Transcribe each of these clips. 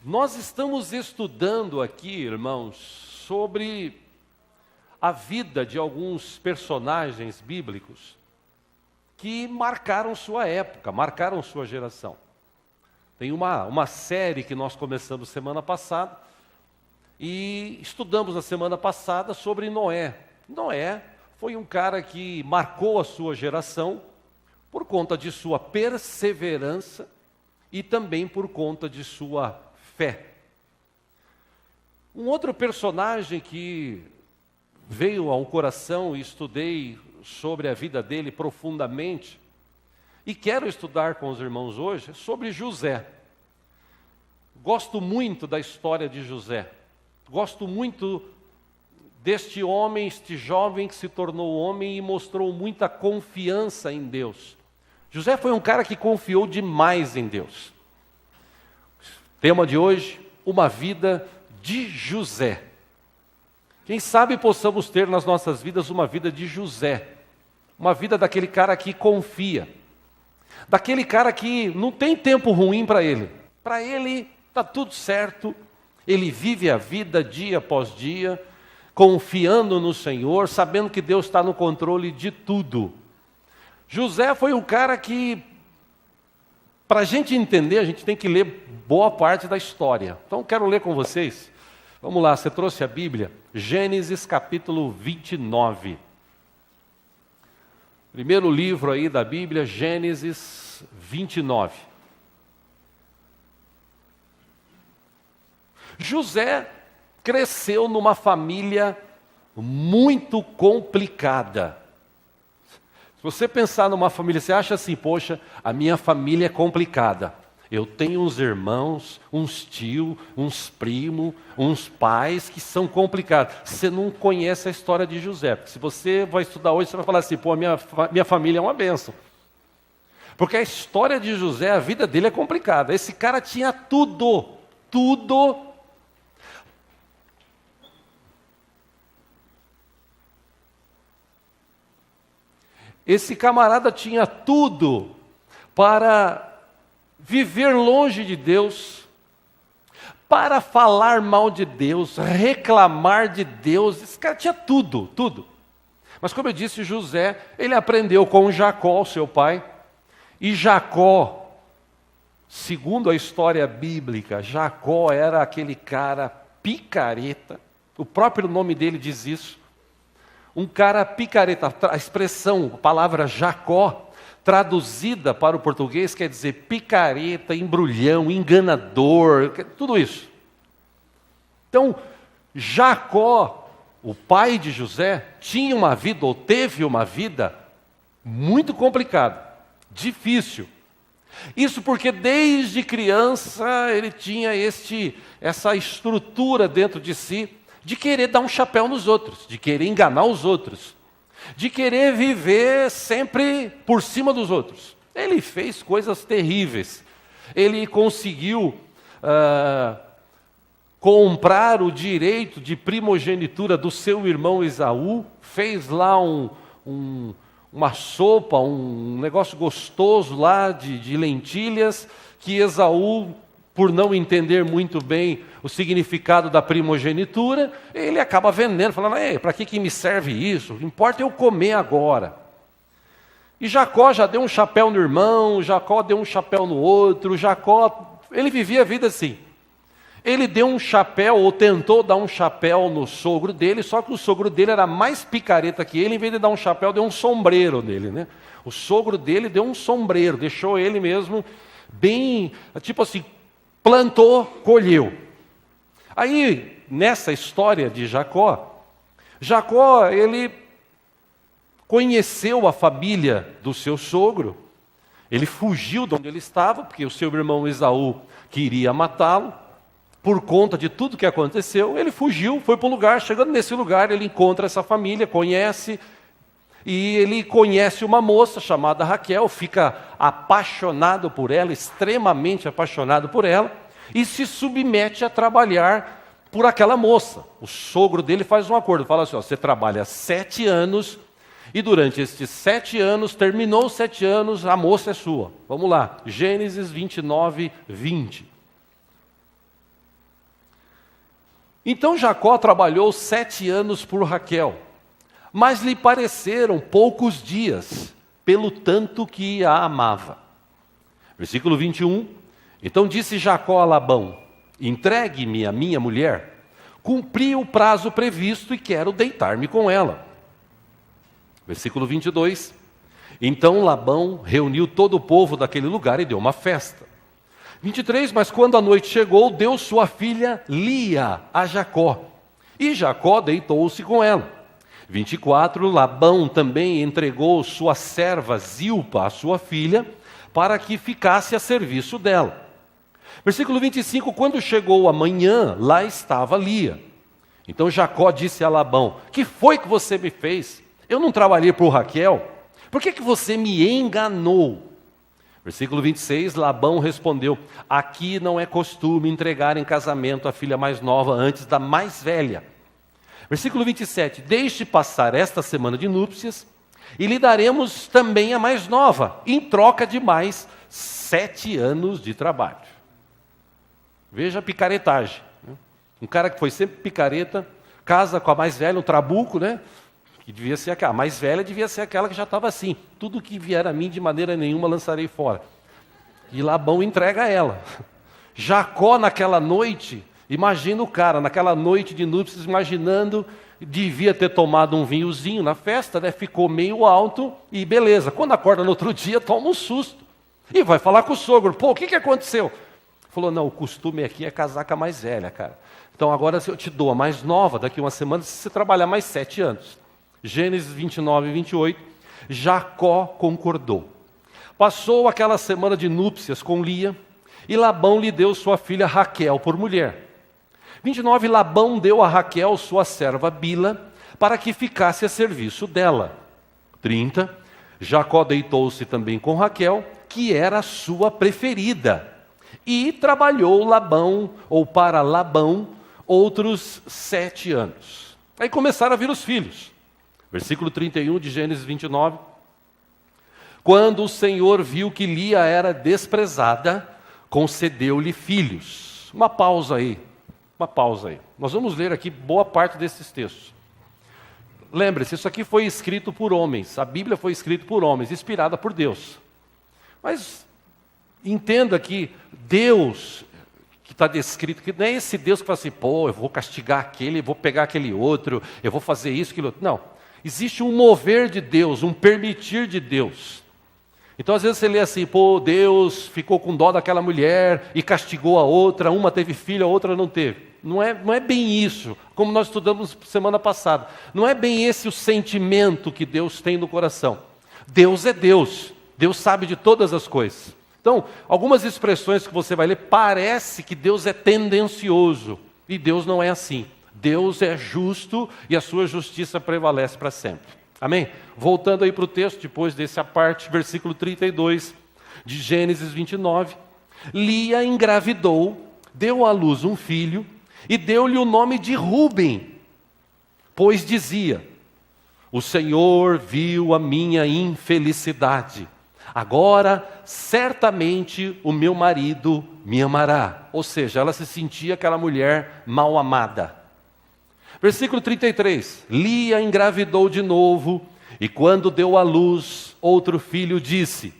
Nós estamos estudando aqui, irmãos, sobre a vida de alguns personagens bíblicos que marcaram sua época, marcaram sua geração. Tem uma série que nós começamos semana passada e estudamos na semana passada sobre Noé. Noé foi um cara que marcou a sua geração por conta de sua perseverança e também por conta de sua fé. Um outro personagem que veio ao coração e estudei sobre a vida dele profundamente e quero estudar com os irmãos hoje é sobre José. Gosto muito da história de José. Gosto muito deste homem, este jovem que se tornou homem e mostrou muita confiança em Deus. José foi um cara que confiou demais em Deus. Tema de hoje, uma vida de José. Quem sabe possamos ter nas nossas vidas uma vida de José. Uma vida daquele cara que confia. Daquele cara que não tem tempo ruim para ele. Para ele está tudo certo. Ele vive a vida dia após dia, confiando no Senhor, sabendo que Deus está no controle de tudo. José foi um cara que, para a gente entender, a gente tem que ler boa parte da história. Então, quero ler com vocês. Vamos lá, você trouxe a Bíblia? Gênesis capítulo 29. Primeiro livro aí da Bíblia, Gênesis 29. José cresceu numa família muito complicada. Se você pensar numa família, você acha assim, poxa, a minha família é complicada. Eu tenho uns irmãos, uns tios, uns primos, uns pais que são complicados. Você não conhece a história de José. Porque se você vai estudar hoje, você vai falar assim, pô, minha família é uma bênção. Porque a história de José, a vida dele é complicada. Esse cara tinha tudo. Esse camarada tinha tudo para viver longe de Deus, para falar mal de Deus, reclamar de Deus. Esse cara tinha tudo. Mas como eu disse, José, ele aprendeu com Jacó, seu pai. E Jacó, segundo a história bíblica, Jacó era aquele cara picareta. O próprio nome dele diz isso. Um cara picareta, a expressão, a palavra Jacó, traduzida para o português, quer dizer picareta, embrulhão, enganador, tudo isso. Então, Jacó, o pai de José, tinha uma vida, ou teve uma vida, muito complicada, difícil. Isso porque desde criança ele tinha essa estrutura dentro de si, de querer dar um chapéu nos outros, de querer enganar os outros, de querer viver sempre por cima dos outros. Ele fez coisas terríveis. Ele conseguiu comprar o direito de primogenitura do seu irmão Esaú, fez lá uma sopa, um negócio gostoso lá de lentilhas, que Esaú, por não entender muito bem o significado da primogenitura, ele acaba vendendo, falando, para que me serve isso? O que importa é eu comer agora. E Jacó já deu um chapéu no irmão, Jacó deu um chapéu no outro, Jacó, ele vivia a vida assim. Ele deu um chapéu, ou tentou dar um chapéu no sogro dele, só que o sogro dele era mais picareta que ele, em vez de dar um chapéu, deu um sombreiro nele, né? O sogro dele deu um sombreiro, deixou ele mesmo bem, tipo assim, plantou, colheu. Aí, nessa história de Jacó, ele conheceu a família do seu sogro, ele fugiu de onde ele estava, porque o seu irmão Esaú queria matá-lo, por conta de tudo que aconteceu, ele fugiu, foi para um lugar, chegando nesse lugar, ele encontra essa família, conhece, e ele conhece uma moça chamada Raquel, fica apaixonado por ela, extremamente apaixonado por ela, e se submete a trabalhar por aquela moça. O sogro dele faz um acordo, fala assim, você trabalha 7 anos, e durante estes 7 anos, terminou os 7 anos, a moça é sua. Vamos lá, Gênesis 29, 20. Então Jacó trabalhou 7 anos por Raquel, mas lhe pareceram poucos dias, pelo tanto que a amava. Versículo 21. Então disse Jacó a Labão: entregue-me a minha mulher, cumpri o prazo previsto e quero deitar-me com ela. Versículo 22. Então Labão reuniu todo o povo daquele lugar e deu uma festa. 23. Mas quando a noite chegou, deu sua filha Lia a Jacó, e Jacó deitou-se com ela. 24. Labão também entregou sua serva Zilpa, a sua filha, para que ficasse a serviço dela. Versículo 25. Quando chegou a manhã, lá estava Lia. Então Jacó disse a Labão: que foi que você me fez? Eu não trabalhei por Raquel? Por que você me enganou? Versículo 26, Labão respondeu: aqui não é costume entregar em casamento a filha mais nova antes da mais velha. Versículo 27, deixe passar esta semana de núpcias e lhe daremos também a mais nova, em troca de mais 7 anos de trabalho. Veja a picaretagem. Um cara que foi sempre picareta, casa com a mais velha, um trabuco, né? Que devia ser aquela, a mais velha devia ser aquela que já estava assim: tudo que vier a mim de maneira nenhuma lançarei fora. E Labão entrega ela. Jacó naquela noite, imagina o cara, naquela noite de núpcias, imaginando, devia ter tomado um vinhozinho na festa, né? Ficou meio alto e beleza. Quando acorda no outro dia, toma um susto. E vai falar com o sogro: pô, o que aconteceu? Falou: não, o costume aqui é casar com a mais velha, cara. Então agora eu te dou a mais nova, daqui uma semana, se você trabalhar mais 7 anos. Gênesis 29 e 28, Jacó concordou. Passou aquela semana de núpcias com Lia, e Labão lhe deu sua filha Raquel por mulher. 29, Labão deu a Raquel sua serva Bila, para que ficasse a serviço dela. 30, Jacó deitou-se também com Raquel, que era a sua preferida, e trabalhou Labão, ou para Labão, outros 7 anos. Aí começaram a vir os filhos. Versículo 31 de Gênesis 29. Quando o Senhor viu que Lia era desprezada, concedeu-lhe filhos. Uma pausa aí. Nós vamos ler aqui boa parte desses textos. Lembre-se, isso aqui foi escrito por homens. A Bíblia foi escrita por homens, inspirada por Deus. Mas entenda que Deus, que está descrito, que não é esse Deus que fala assim: pô, eu vou castigar aquele, eu vou pegar aquele outro, eu vou fazer isso, aquilo outro. Não. Existe um mover de Deus, um permitir de Deus. Então às vezes você lê assim: pô, Deus ficou com dó daquela mulher e castigou a outra, uma teve filho, a outra não teve. Não é bem isso, como nós estudamos semana passada. Não é bem esse o sentimento que Deus tem no coração. Deus é Deus, Deus sabe de todas as coisas. Então, algumas expressões que você vai ler, parece que Deus é tendencioso, e Deus não é assim. Deus é justo e a sua justiça prevalece para sempre. Amém? Voltando aí para o texto, depois dessa parte, versículo 32 de Gênesis 29. Lia engravidou, deu à luz um filho e deu-lhe o nome de Ruben, pois dizia: o Senhor viu a minha infelicidade, agora certamente o meu marido me amará. Ou seja, ela se sentia aquela mulher mal amada. Versículo 33, Lia engravidou de novo, e quando deu à luz outro filho, disse: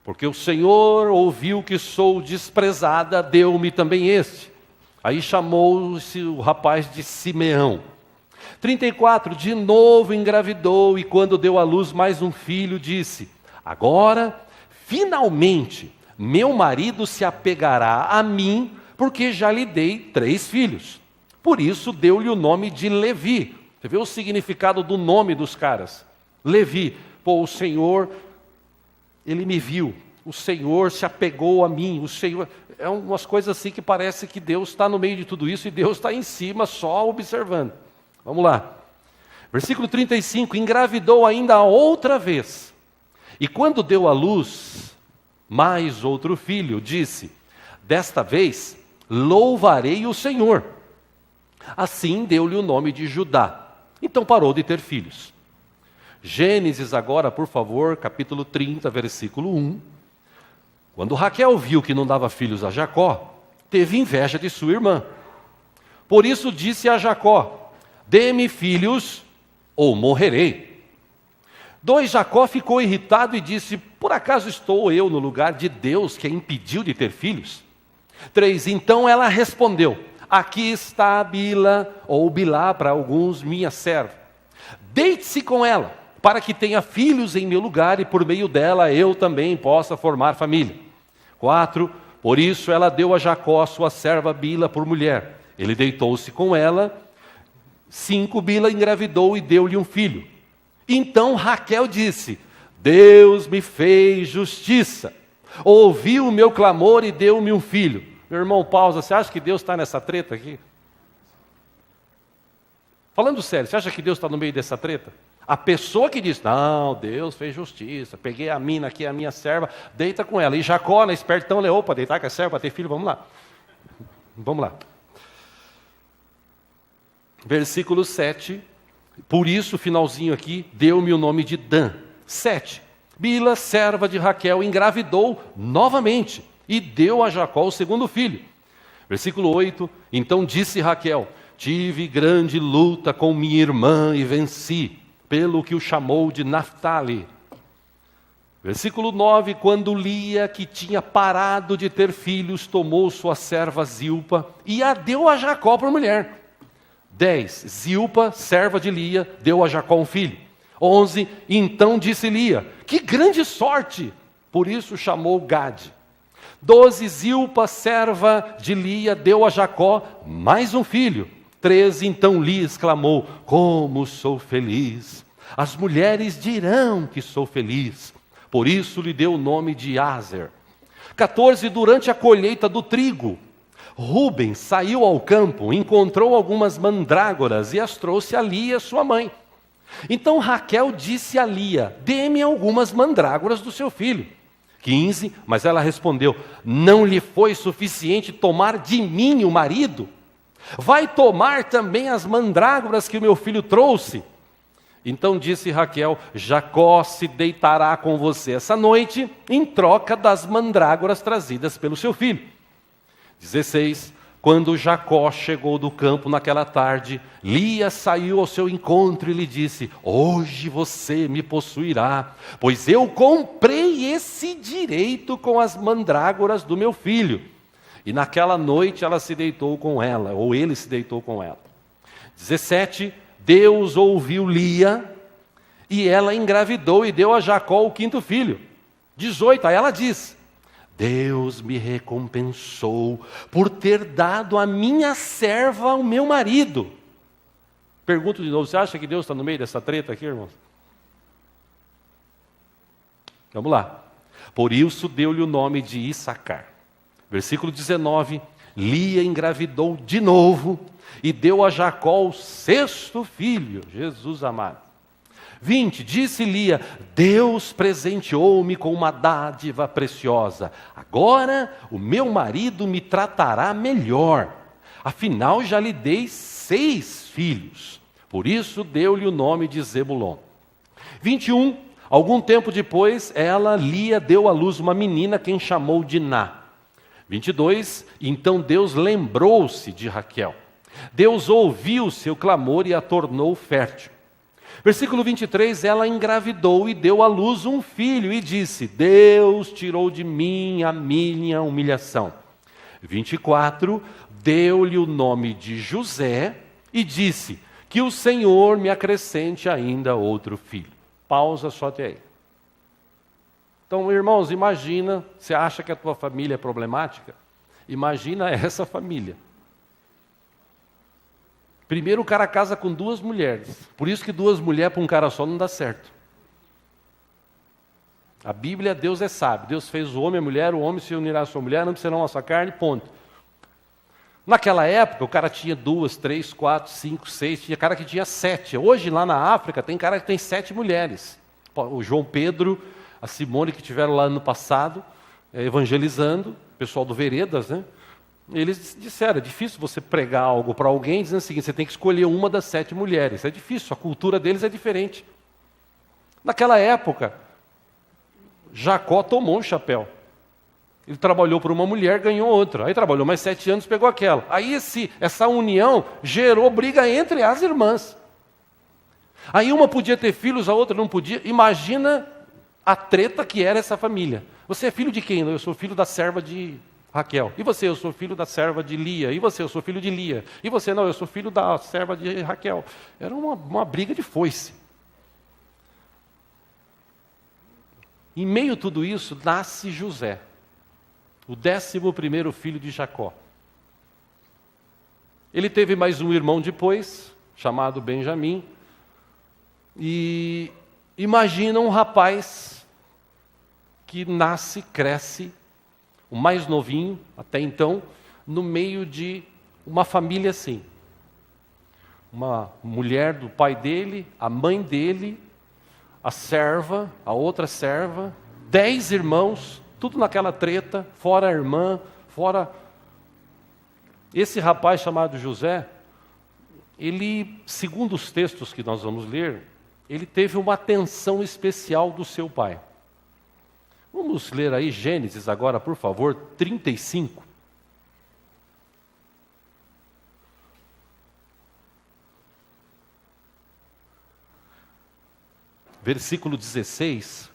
porque o Senhor ouviu que sou desprezada, deu-me também este. Aí chamou-se o rapaz de Simeão. 34, de novo engravidou, e quando deu à luz mais um filho, disse: agora, finalmente, meu marido se apegará a mim, porque já lhe dei 3 filhos. Por isso deu-lhe o nome de Levi. Você vê o significado do nome dos caras. Levi, pô, o Senhor, ele me viu. O Senhor se apegou a mim. O Senhor, é umas coisas assim que parece que Deus está no meio de tudo isso e Deus está em cima só observando. Vamos lá. Versículo 35, engravidou ainda outra vez. E quando deu à luz mais outro filho, disse: desta vez louvarei o Senhor. Assim deu-lhe o nome de Judá. Então parou de ter filhos. Gênesis agora, por favor, capítulo 30, versículo 1. Quando Raquel viu que não dava filhos a Jacó, teve inveja de sua irmã. Por isso disse a Jacó: dê-me filhos ou morrerei. 2, Jacó ficou irritado e disse: por acaso estou eu no lugar de Deus que a impediu de ter filhos? 3, então ela respondeu: aqui está Bila, ou Bilá para alguns, minha serva. Deite-se com ela, para que tenha filhos em meu lugar, e por meio dela eu também possa formar família. 4, por isso ela deu a Jacó sua serva Bila por mulher. Ele deitou-se com ela. 5, Bila engravidou e deu-lhe um filho. Então Raquel disse: Deus me fez justiça, ouviu o meu clamor e deu-me um filho. Meu irmão, pausa, você acha que Deus está nessa treta aqui? Falando sério, você acha que Deus está no meio dessa treta? A pessoa que diz: não, Deus fez justiça, peguei a mina aqui, a minha serva, deita com ela. E Jacó, espertão, levou para deitar com a serva, para ter filho, vamos lá. Vamos lá. Versículo 7, por isso, finalzinho aqui, deu-me o nome de Dan. 7, Bila, serva de Raquel, engravidou novamente e deu a Jacó o segundo filho. Versículo 8, então disse Raquel: tive grande luta com minha irmã e venci, pelo que o chamou de Naftali. Versículo 9, quando Lia, que tinha parado de ter filhos, tomou sua serva Zilpa e a deu a Jacó por mulher. 10, Zilpa, serva de Lia, deu a Jacó um filho. 11, então disse Lia: que grande sorte! Por isso chamou Gade. 12, Zilpa, serva de Lia, deu a Jacó mais um filho. 13, então Lia exclamou: como sou feliz! As mulheres dirão que sou feliz. Por isso lhe deu o nome de Aser. 14, durante a colheita do trigo, Rúben saiu ao campo, encontrou algumas mandrágoras e as trouxe a Lia, sua mãe. Então Raquel disse a Lia: dê-me algumas mandrágoras do seu filho. 15, mas ela respondeu: não lhe foi suficiente tomar de mim o marido? Vai tomar também as mandrágoras que o meu filho trouxe? Então disse Raquel: Jacó se deitará com você essa noite, em troca das mandrágoras trazidas pelo seu filho. 16, quando Jacó chegou do campo naquela tarde, Lia saiu ao seu encontro e lhe disse: hoje você me possuirá, pois eu comprei esse direito com as mandrágoras do meu filho. E naquela noite ela se deitou com ela, ou ele se deitou com ela. 17, Deus ouviu Lia, e ela engravidou e deu a Jacó o quinto filho. 18, aí ela diz: Deus me recompensou por ter dado a minha serva ao meu marido. Pergunto de novo, você acha que Deus está no meio dessa treta aqui, irmãos? Vamos lá. Por isso deu-lhe o nome de Issacar. Versículo 19, Lia engravidou de novo e deu a Jacó o sexto filho. Jesus amado. 20, disse Lia: Deus presenteou-me com uma dádiva preciosa. Agora o meu marido me tratará melhor. Afinal já lhe dei 6 filhos. Por isso deu-lhe o nome de Zebulon. 21, algum tempo depois, Lia, deu à luz uma menina, quem chamou de Ná. 22, então Deus lembrou-se de Raquel. Deus ouviu o seu clamor e a tornou fértil. Versículo 23, ela engravidou e deu à luz um filho e disse: Deus tirou de mim a minha humilhação. 24, deu-lhe o nome de José e disse: que o Senhor me acrescente ainda outro filho. Pausa só até aí. Então, irmãos, imagina, você acha que a tua família é problemática? Imagina essa família. Primeiro o cara casa com 2 mulheres. Por isso que 2 mulheres para um cara só não dá certo. A Bíblia, Deus é sábio. Deus fez o homem e a mulher, o homem se unirá à sua mulher, não serão a sua carne, ponto. Naquela época, o cara tinha 2, 3, 4, 5, 6, tinha cara que tinha 7. Hoje, lá na África, tem cara que tem 7 mulheres. O João Pedro, a Simone, que tiveram lá no passado, evangelizando, o pessoal do Veredas, né? Eles disseram: é difícil você pregar algo para alguém dizendo o seguinte: você tem que escolher uma das 7 mulheres. É difícil, a cultura deles é diferente. Naquela época, Jacó tomou um chapéu. Ele trabalhou por uma mulher, ganhou outra. Aí trabalhou mais 7 anos, pegou aquela. Aí essa união gerou briga entre as irmãs. Aí uma podia ter filhos, a outra não podia. Imagina a treta que era essa família. Você é filho de quem? Eu sou filho da serva de Raquel. E você? Eu sou filho da serva de Lia. E você? Eu sou filho de Lia. E você? Não, eu sou filho da serva de Raquel. Era uma briga de foice. Em meio a tudo isso, nasce José, o 11º filho de Jacó. Ele teve mais um irmão depois, chamado Benjamim. E imagina um rapaz que nasce, cresce, o mais novinho, até então, no meio de uma família assim. Uma mulher do pai dele, a mãe dele, a serva, a outra serva, 10 irmãos, tudo naquela treta, fora a irmã, fora... Esse rapaz chamado José, ele, segundo os textos que nós vamos ler, ele teve uma atenção especial do seu pai. Vamos ler aí Gênesis agora, por favor, 35. Versículo 16.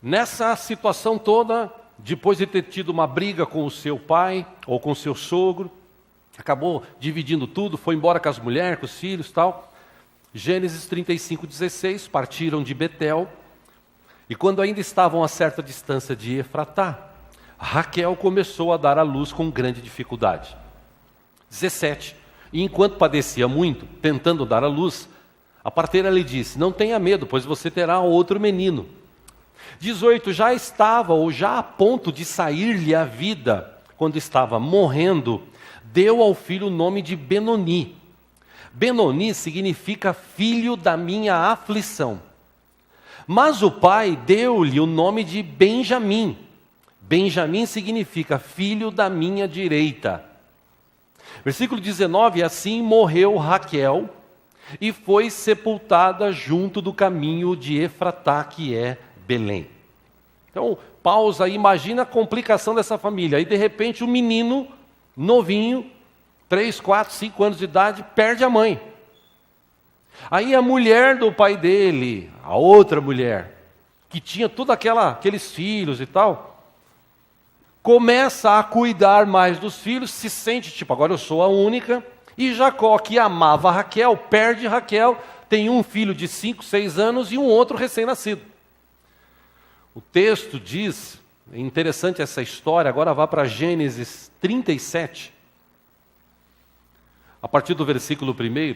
Nessa situação toda, depois de ter tido uma briga com o seu pai, ou com o seu sogro, acabou dividindo tudo, foi embora com as mulheres, com os filhos e tal. Gênesis 35, 16, partiram de Betel, e quando ainda estavam a certa distância de Efratá, Raquel começou a dar à luz com grande dificuldade. 17, e enquanto padecia muito, tentando dar à luz, a parteira lhe disse, não tenha medo, pois você terá outro menino. 18, já estava, ou já a ponto de sair-lhe a vida, quando estava morrendo, deu ao filho o nome de Benoni. Benoni significa filho da minha aflição. Mas o pai deu-lhe o nome de Benjamim. Benjamim significa filho da minha direita. Versículo 19, assim morreu Raquel e foi sepultada junto do caminho de Efratá, que é Belém. Então, pausa, imagina a complicação dessa família. Aí, de repente, o menino, novinho, 3, 4, 5 anos de idade, perde a mãe. Aí a mulher do pai dele, a outra mulher, que tinha todos aqueles filhos e tal, começa a cuidar mais dos filhos, se sente tipo, agora eu sou a única, e Jacó, que amava Raquel, perde Raquel, tem um filho de 5, 6 anos e um outro recém-nascido. O texto diz, é interessante essa história, agora vá para Gênesis 37, a partir do versículo 1,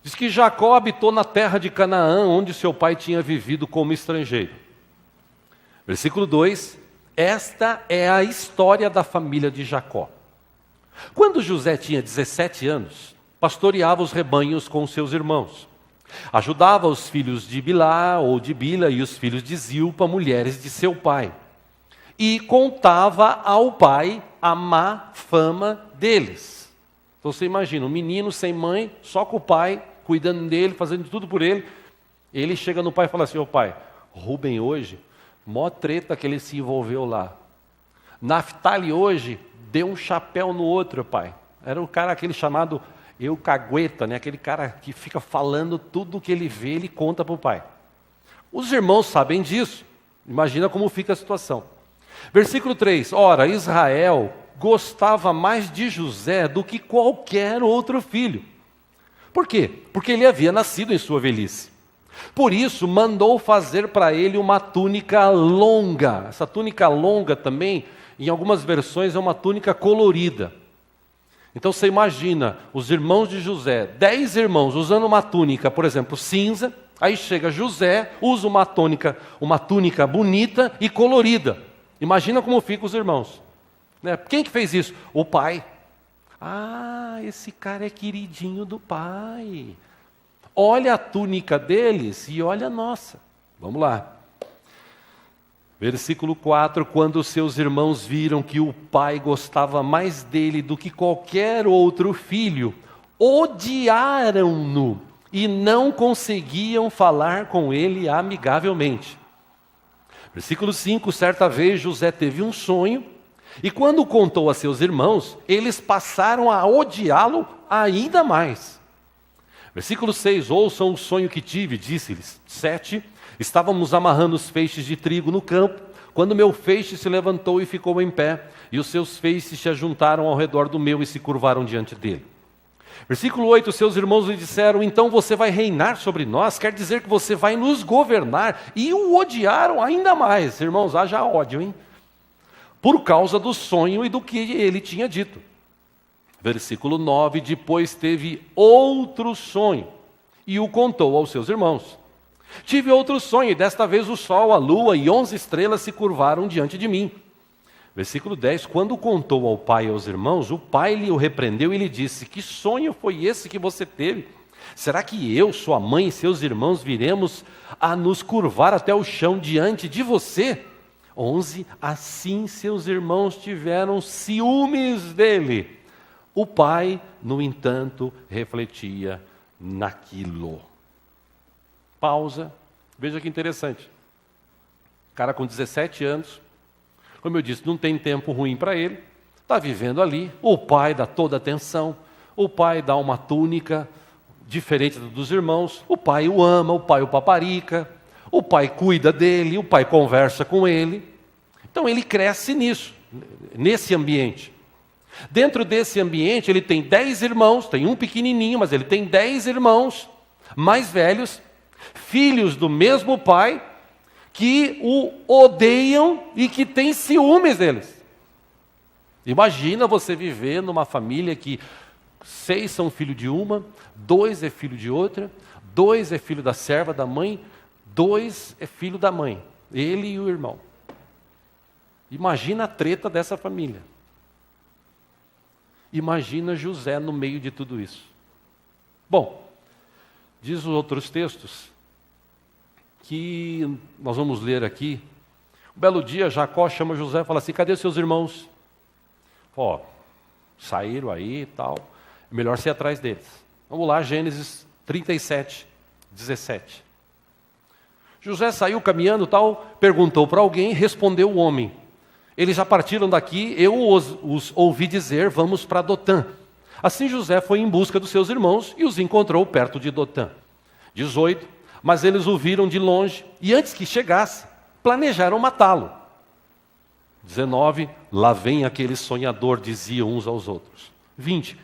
diz que Jacó habitou na terra de Canaã, onde seu pai tinha vivido como estrangeiro. Versículo 2, esta é a história da família de Jacó. Quando José tinha 17 anos, pastoreava os rebanhos com seus irmãos. Ajudava os filhos de Bilá ou de Bila e os filhos de Zilpa, mulheres de seu pai. E contava ao pai a má fama deles. Então você imagina, um menino sem mãe, só com o pai, cuidando dele, fazendo tudo por ele. Ele chega no pai e fala assim, ô pai, Rubem hoje, mó treta que ele se envolveu lá. Naftali hoje, deu um chapéu no outro, pai. Era o cara aquele chamado Eucagueta, né? Aquele cara que fica falando tudo o que ele vê, ele conta para o pai. Os irmãos sabem disso. Imagina como fica a situação. Versículo 3. Ora, Israel gostava mais de José do que qualquer outro filho. Por quê? Porque ele havia nascido em sua velhice. Por isso, mandou fazer para ele uma túnica longa. Essa túnica longa também, em algumas versões, é uma túnica colorida. Então você imagina, os irmãos de José, 10 irmãos usando uma túnica, por exemplo, cinza, aí chega José, usa uma túnica bonita e colorida. Imagina como ficam os irmãos. Né? Quem que fez isso? O pai. Ah, esse cara é queridinho do pai. Olha a túnica deles e olha a nossa. Vamos lá. Versículo 4, quando seus irmãos viram que o pai gostava mais dele do que qualquer outro filho, odiaram-no e não conseguiam falar com ele amigavelmente. Versículo 5, certa vez José teve um sonho, e quando contou a seus irmãos, eles passaram a odiá-lo ainda mais. Versículo 6, ouçam o sonho que tive, disse-lhes. 7, estávamos amarrando os feixes de trigo no campo, quando meu feixe se levantou e ficou em pé, e os seus feixes se ajuntaram ao redor do meu e se curvaram diante dele. Versículo 8, seus irmãos lhe disseram, então você vai reinar sobre nós, quer dizer que você vai nos governar, e o odiaram ainda mais. Irmãos, haja ódio, hein? Por causa do sonho e do que ele tinha dito. Versículo 9, depois teve outro sonho, e o contou aos seus irmãos. Tive outro sonho, e desta vez o sol, a lua e 11 estrelas se curvaram diante de mim. Versículo 10, quando contou ao pai e aos irmãos, o pai lhe o repreendeu e lhe disse, que sonho foi esse que você teve? Será que eu, sua mãe e seus irmãos viremos a nos curvar até o chão diante de você? 11, assim seus irmãos tiveram ciúmes dele. O pai, no entanto, refletia naquilo. Pausa, veja que interessante. Cara com 17 anos, como eu disse, não tem tempo ruim para ele, está vivendo ali, o pai dá toda a atenção, o pai dá uma túnica diferente dos irmãos, o pai o ama, o pai o paparica, o pai cuida dele, o pai conversa com ele. Então ele cresce nisso, nesse ambiente. Dentro desse ambiente ele tem 10 irmãos, tem um pequenininho, mas ele tem 10 irmãos mais velhos, filhos do mesmo pai, que o odeiam e que têm ciúmes deles. Imagina você viver numa família que 6 são filho de uma, 2 é filho de outra, 2 é filho da serva da mãe, 2 é filho da mãe, ele e o irmão. Imagina a treta dessa família. Imagina José no meio de tudo isso. Bom, diz os outros textos, que nós vamos ler aqui. Um belo dia, Jacó chama José e fala assim, cadê seus irmãos? Ó, saíram aí e tal, é melhor ser atrás deles. Vamos lá, Gênesis 37, 17. José saiu caminhando e tal, perguntou para alguém, respondeu o homem. Eles já partiram daqui, eu os ouvi dizer, vamos para Dotã. Assim José foi em busca dos seus irmãos e os encontrou perto de Dotã. 18. Mas eles o viram de longe, e antes que chegasse, planejaram matá-lo. 19, lá vem aquele sonhador, diziam uns aos outros. 20,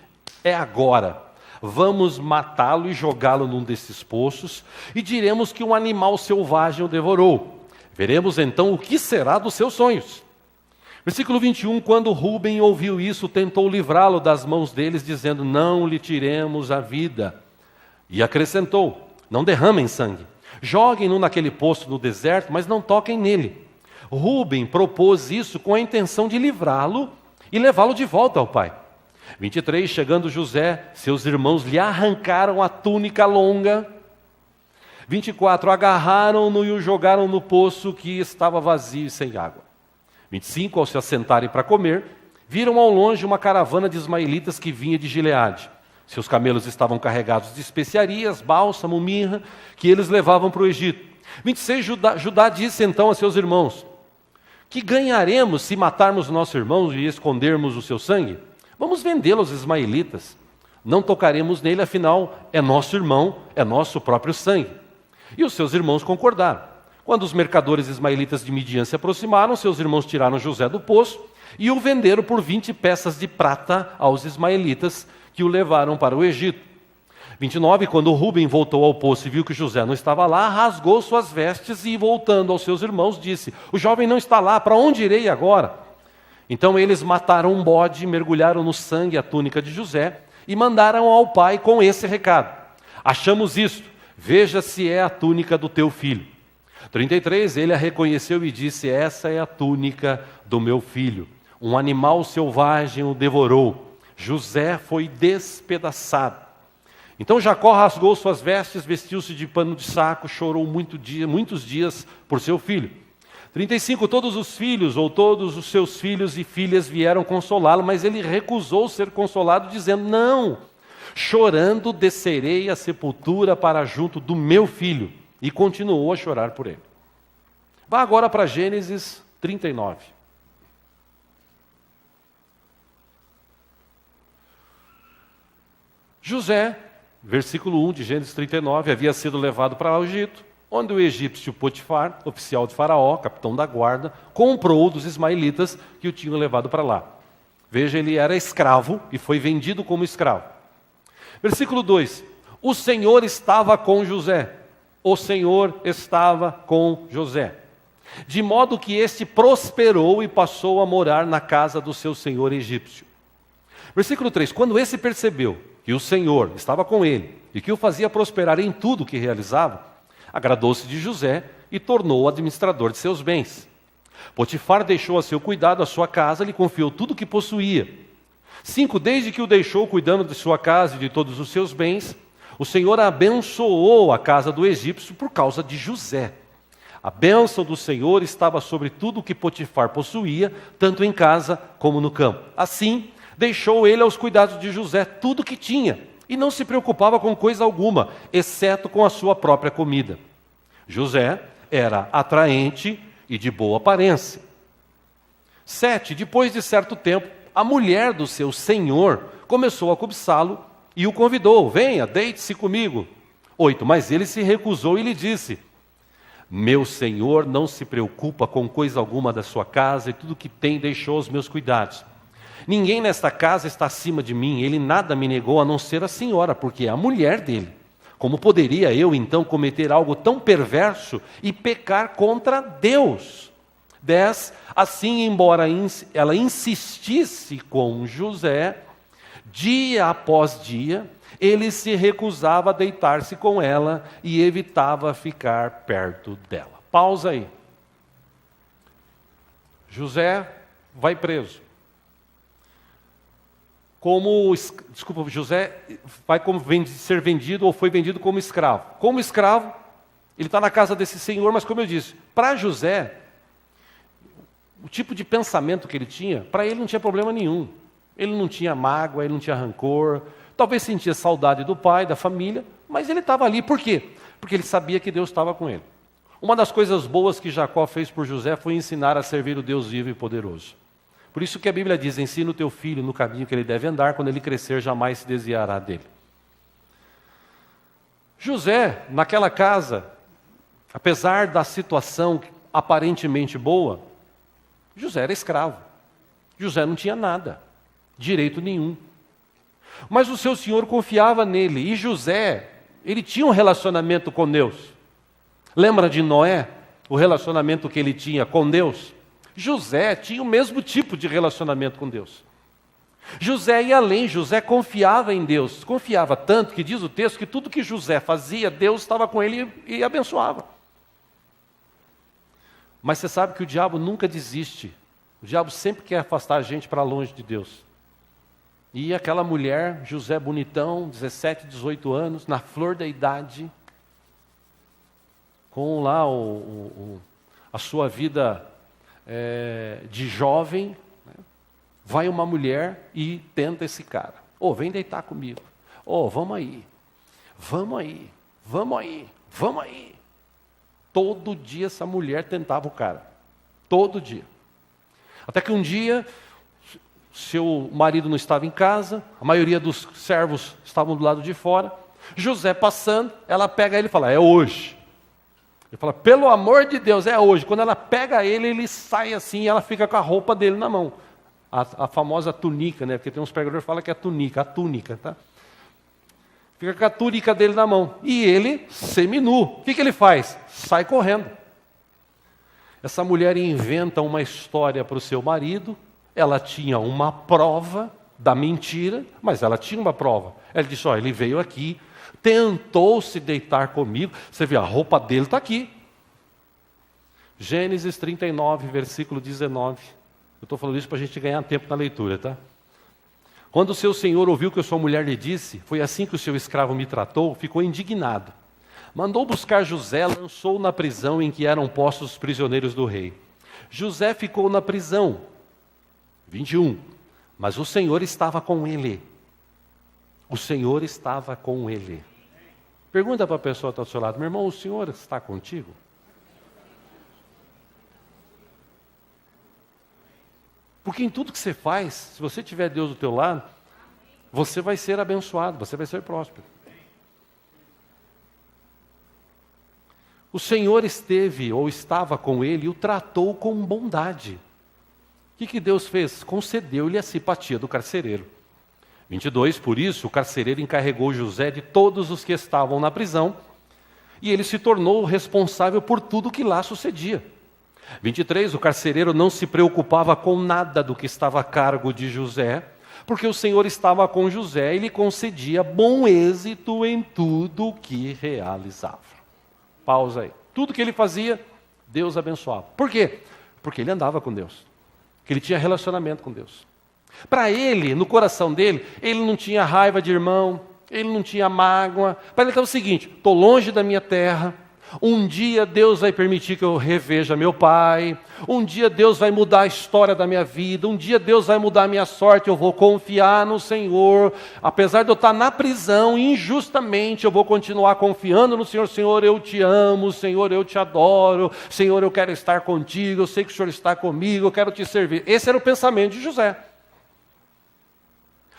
é agora, vamos matá-lo e jogá-lo num desses poços, e diremos que um animal selvagem o devorou. Veremos então o que será dos seus sonhos. Versículo 21, quando Rúben ouviu isso, tentou livrá-lo das mãos deles, dizendo, não lhe tiremos a vida. E acrescentou, não derramem sangue, joguem-no naquele poço no deserto, mas não toquem nele. Rúben propôs isso com a intenção de livrá-lo e levá-lo de volta ao pai. 23, chegando José, seus irmãos lhe arrancaram a túnica longa. 24, agarraram-no e o jogaram no poço que estava vazio e sem água. 25, ao se assentarem para comer, viram ao longe uma caravana de ismaelitas que vinha de Gileade. Seus camelos estavam carregados de especiarias, bálsamo, mirra, que eles levavam para o Egito. 26, Judá disse então a seus irmãos, que ganharemos se matarmos nosso irmão e escondermos o seu sangue? Vamos vendê-lo aos ismaelitas. Não tocaremos nele, afinal, é nosso irmão, é nosso próprio sangue. E os seus irmãos concordaram. Quando os mercadores ismaelitas de Midian se aproximaram, seus irmãos tiraram José do poço e o venderam por 20 peças de prata aos ismaelitas, que o levaram para o Egito. 29, quando Rúben voltou ao poço e viu que José não estava lá, rasgou suas vestes e, voltando aos seus irmãos, disse, o jovem não está lá, para onde irei agora? Então eles mataram um bode, mergulharam no sangue a túnica de José e mandaram ao pai com esse recado, achamos isto, veja se é a túnica do teu filho. 33, ele a reconheceu e disse, essa é a túnica do meu filho. Um animal selvagem o devorou. José foi despedaçado. Então Jacó rasgou suas vestes, vestiu-se de pano de saco, chorou muitos dias por seu filho. 35, todos os filhos ou todos os seus filhos e filhas vieram consolá-lo, mas ele recusou ser consolado, dizendo, não, Chorando, descerei à sepultura para junto do meu filho. E continuou a chorar por ele. Vá agora para Gênesis 39. José, versículo 1 de Gênesis 39, havia sido levado para o Egito, onde o egípcio Potifar, oficial de Faraó, capitão da guarda, comprou dos ismaelitas que o tinham levado para lá. Veja, ele era escravo e foi vendido como escravo. Versículo 2: o Senhor estava com José. O Senhor estava com José. De modo que este prosperou e passou a morar na casa do seu senhor egípcio. Versículo 3: quando esse percebeu que o Senhor estava com ele e que o fazia prosperar em tudo o que realizava, agradou-se de José e tornou-o administrador de seus bens. Potifar deixou a seu cuidado a sua casa, lhe confiou tudo o que possuía. 5, desde que o deixou cuidando de sua casa e de todos os seus bens, o Senhor abençoou a casa do egípcio por causa de José. A bênção do Senhor estava sobre tudo o que Potifar possuía, tanto em casa como no campo. Assim, deixou ele aos cuidados de José tudo o que tinha, e não se preocupava com coisa alguma, exceto com a sua própria comida. José era atraente e de boa aparência. 7, depois de certo tempo, a mulher do seu senhor começou a cobiçá-lo e o convidou: venha, deite-se comigo. 8, mas ele se recusou e lhe disse: meu senhor não se preocupa com coisa alguma da sua casa e tudo que tem deixou aos meus cuidados. Ninguém nesta casa está acima de mim, ele nada me negou a não ser a senhora, porque é a mulher dele. Como poderia eu então cometer algo tão perverso e pecar contra Deus? 10, assim, embora ela insistisse com José, dia após dia, ele se recusava a deitar-se com ela e evitava ficar perto dela. Pausa aí. José vai preso. José vai ser vendido ou foi vendido como escravo. Como escravo, ele está na casa desse senhor, mas como eu disse, para José, o tipo de pensamento que ele tinha, para ele não tinha problema nenhum. Ele não tinha mágoa, ele não tinha rancor, talvez sentia saudade do pai, da família, mas ele estava ali. Por quê? Porque ele sabia que Deus estava com ele. Uma das coisas boas que Jacó fez por José foi ensinar a servir o Deus vivo e poderoso. Por isso que a Bíblia diz: ensina o teu filho no caminho que ele deve andar, quando ele crescer jamais se desviará dele. José, naquela casa, apesar da situação aparentemente boa, José era escravo. José não tinha nada, direito nenhum. Mas o seu senhor confiava nele, e José, ele tinha um relacionamento com Deus. Lembra de Noé? O relacionamento que ele tinha com Deus? José tinha o mesmo tipo de relacionamento com Deus. José ia além, José confiava em Deus. Confiava tanto que diz o texto que tudo que José fazia, Deus estava com ele e abençoava. Mas você sabe que o diabo nunca desiste. O diabo sempre quer afastar a gente para longe de Deus. E aquela mulher, José bonitão, 17, 18 anos, na flor da idade, com lá a sua vida de jovem, né? Vai uma mulher e tenta esse cara. Vem deitar comigo. Vamos aí. Vamos aí. Vamos aí. Vamos aí. Todo dia essa mulher tentava o cara. Todo dia. Até que um dia, seu marido não estava em casa, a maioria dos servos estavam do lado de fora. José passando, ela pega ele e fala: é hoje. Ele fala: pelo amor de Deus, é hoje. Quando ela pega ele, ele sai assim e ela fica com a roupa dele na mão. A famosa túnica, né? Porque tem uns pregadores que falam que é a túnica, tá? Fica com a túnica dele na mão. E ele, seminu. O que ele faz? Sai correndo. Essa mulher inventa uma história para o seu marido. Ela tinha uma prova da mentira, mas ela tinha uma prova. Ela disse: ele veio aqui, tentou se deitar comigo. Você vê, a roupa dele está aqui. Gênesis 39, versículo 19. Eu estou falando isso para a gente ganhar tempo na leitura, tá? Quando o seu senhor ouviu que a sua mulher lhe disse: foi assim que o seu escravo me tratou, ficou indignado. Mandou buscar José, lançou-o na prisão em que eram postos os prisioneiros do rei. José ficou na prisão. 21. Mas o Senhor estava com ele. O Senhor estava com ele. Pergunta para a pessoa que está ao seu lado: meu irmão, o Senhor está contigo? Porque em tudo que você faz, se você tiver Deus do teu lado, você vai ser abençoado, você vai ser próspero. O Senhor esteve ou estava com ele e o tratou com bondade. O que Deus fez? Concedeu-lhe a simpatia do carcereiro. 22, por isso o carcereiro encarregou José de todos os que estavam na prisão, e ele se tornou responsável por tudo que lá sucedia. 23, o carcereiro não se preocupava com nada do que estava a cargo de José, porque o Senhor estava com José e lhe concedia bom êxito em tudo o que realizava. Pausa aí. Tudo que ele fazia, Deus abençoava. Por quê? Porque ele andava com Deus. Porque ele tinha relacionamento com Deus. Para ele, no coração dele, ele não tinha raiva de irmão, ele não tinha mágoa. Para ele estava o seguinte: estou longe da minha terra, um dia Deus vai permitir que eu reveja meu pai, um dia Deus vai mudar a história da minha vida, um dia Deus vai mudar a minha sorte, eu vou confiar no Senhor. Apesar de eu estar na prisão, injustamente, eu vou continuar confiando no Senhor. Senhor, eu te amo, Senhor, eu te adoro, Senhor, eu quero estar contigo, eu sei que o Senhor está comigo, eu quero te servir. Esse era o pensamento de José.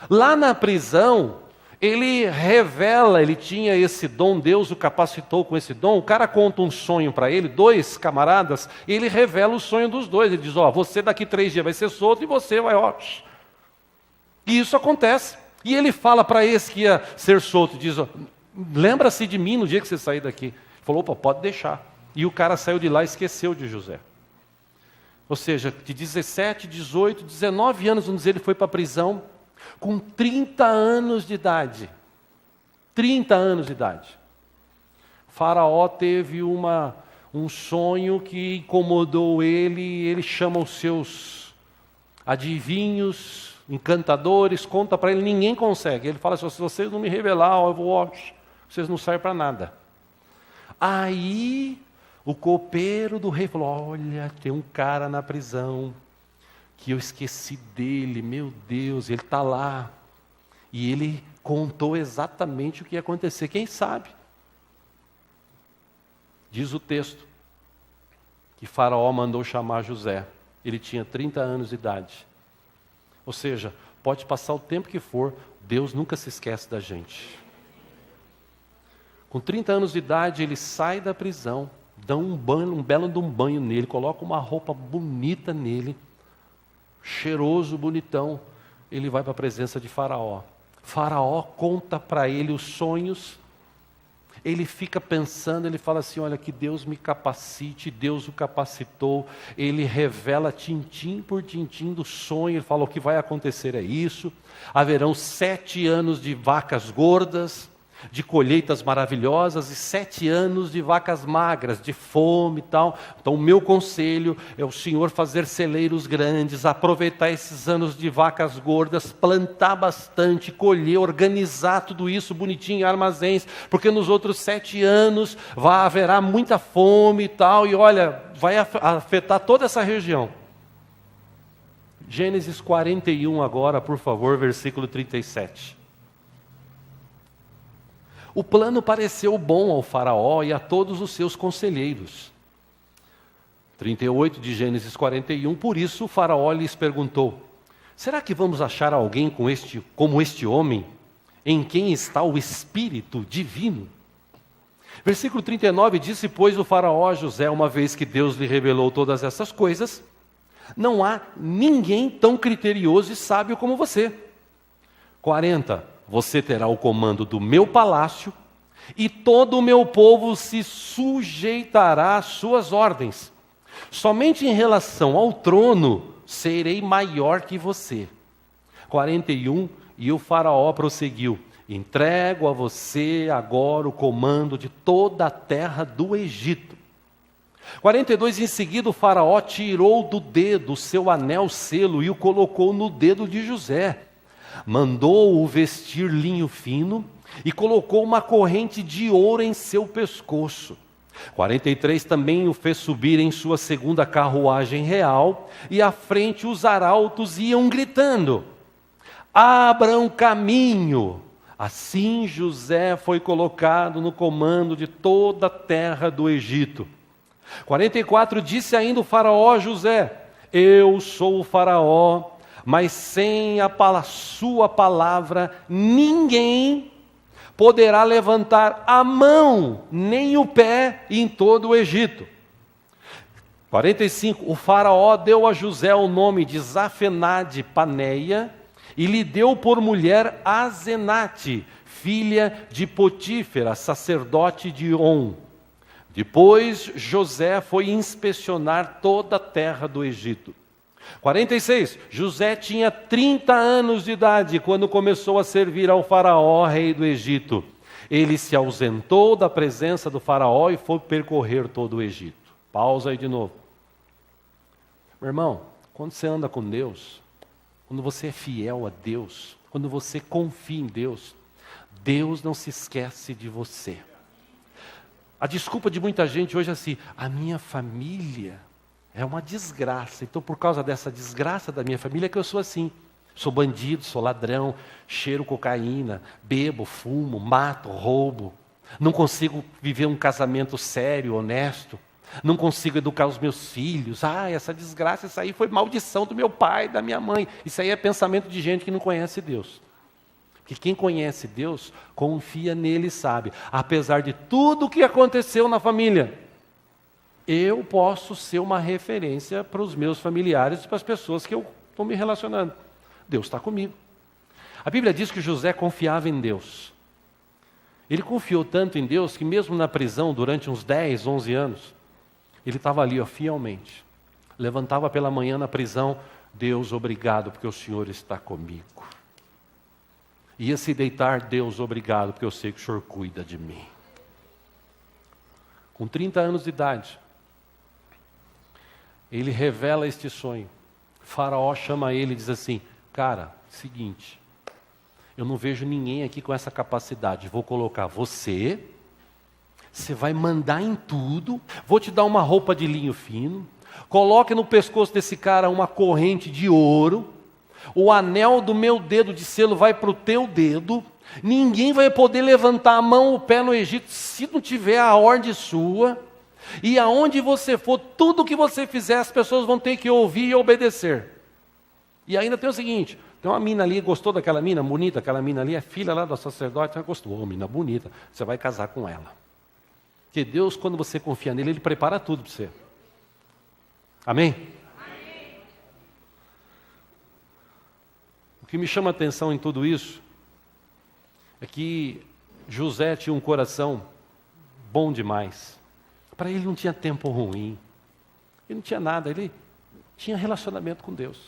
Lá na prisão, ele revela, ele tinha esse dom, Deus o capacitou com esse dom. O cara conta um sonho para ele, dois camaradas, e ele revela o sonho dos dois. Ele diz: você daqui 3 dias vai ser solto e você vai, E isso acontece. E ele fala para esse que ia ser solto, diz: lembra-se de mim no dia que você sair daqui. Ele falou: pode deixar. E o cara saiu de lá e esqueceu de José. Ou seja, de 17, 18, 19 anos, vamos dizer, ele foi para a prisão. Com 30 anos de idade. 30 anos de idade. Faraó teve um sonho que incomodou ele, e ele chama os seus adivinhos, encantadores, conta para ele, ninguém consegue. Ele fala assim: se vocês não me revelar, vocês não servem para nada. Aí o copeiro do rei falou: olha, tem um cara na prisão que eu esqueci dele, meu Deus, ele está lá. E ele contou exatamente o que ia acontecer, quem sabe? Diz o texto que Faraó mandou chamar José. Ele tinha 30 anos de idade. Ou seja, pode passar o tempo que for, Deus nunca se esquece da gente. Com 30 anos de idade, ele sai da prisão, dá um belo de um banho nele, coloca uma roupa bonita nele, cheiroso, bonitão, ele vai para a presença de Faraó. Faraó conta para ele os sonhos, ele fica pensando, ele fala assim: olha, que Deus me capacite, Deus o capacitou. Ele revela tintim por tintim do sonho, ele fala: o que vai acontecer é isso, haverão 7 anos de vacas gordas, de colheitas maravilhosas, e 7 anos de vacas magras, de fome e tal. Então o meu conselho é o senhor fazer celeiros grandes, aproveitar esses anos de vacas gordas, plantar bastante, colher, organizar tudo isso bonitinho em armazéns, porque nos outros 7 anos haverá muita fome e tal, e olha, vai afetar toda essa região. Gênesis 41 agora, por favor, versículo 37. O plano pareceu bom ao faraó e a todos os seus conselheiros. 38 de Gênesis 41, por isso o faraó lhes perguntou: será que vamos achar alguém como este homem, em quem está o Espírito divino? Versículo 39, disse pois o faraó a José, uma vez que Deus lhe revelou todas essas coisas: não há ninguém tão criterioso e sábio como você. 40, você terá o comando do meu palácio, e todo o meu povo se sujeitará às suas ordens. Somente em relação ao trono, serei maior que você. 41, e o faraó prosseguiu: entrego a você agora o comando de toda a terra do Egito. 42, em seguida o faraó tirou do dedo o seu anel selo e o colocou no dedo de José. Mandou-o vestir linho fino e colocou uma corrente de ouro em seu pescoço. 43, também o fez subir em sua segunda carruagem real, e à frente os arautos iam gritando: abram caminho, Assim José foi colocado no comando de toda a terra do Egito. 44, disse ainda o faraó a José: eu sou o faraó, mas sem a sua palavra ninguém poderá levantar a mão nem o pé em todo o Egito. 45, o faraó deu a José o nome de Zafenade Paneia e lhe deu por mulher Azenate, filha de Potífera, sacerdote de On. Depois José foi inspecionar toda a terra do Egito. 46, José tinha 30 anos de idade quando começou a servir ao faraó, rei do Egito. Ele se ausentou da presença do faraó e foi percorrer todo o Egito. Pausa aí de novo. Meu irmão, quando você anda com Deus, quando você é fiel a Deus, quando você confia em Deus, Deus não se esquece de você. A desculpa de muita gente hoje é assim: a minha família é uma desgraça, então por causa dessa desgraça da minha família é que eu sou assim. Sou bandido, sou ladrão, cheiro cocaína, bebo, fumo, mato, roubo. Não consigo viver um casamento sério, honesto. Não consigo educar os meus filhos. Essa desgraça, isso aí foi maldição do meu pai, da minha mãe. Isso aí é pensamento de gente que não conhece Deus. Porque quem conhece Deus, confia nele e sabe. Apesar de tudo o que aconteceu na família, eu posso ser uma referência para os meus familiares e para as pessoas que eu estou me relacionando. Deus está comigo. A Bíblia diz que José confiava em Deus. Ele confiou tanto em Deus que mesmo na prisão, durante uns 10, 11 anos, ele estava ali, fielmente. Levantava pela manhã na prisão: Deus, obrigado, porque o Senhor está comigo. Ia se deitar: Deus, obrigado, porque eu sei que o Senhor cuida de mim. Com 30 anos de idade, ele revela este sonho. O faraó chama ele e diz assim: cara, seguinte, eu não vejo ninguém aqui com essa capacidade. Vou colocar você vai mandar em tudo, vou te dar uma roupa de linho fino, coloque no pescoço desse cara uma corrente de ouro, o anel do meu dedo de selo vai para o teu dedo, ninguém vai poder levantar a mão ou o pé no Egito se não tiver a ordem sua, e aonde você for, tudo que você fizer, as pessoas vão ter que ouvir e obedecer. E ainda tem o seguinte: tem uma mina ali, gostou daquela mina bonita, aquela mina ali é filha lá do sacerdote, gostou, mina bonita, você vai casar com ela. Porque Deus, quando você confia nele, Ele prepara tudo para você. Amém? Amém? O que me chama a atenção em tudo isso é que José tinha um coração bom demais. Para ele não tinha tempo ruim. Ele não tinha nada, ele tinha relacionamento com Deus.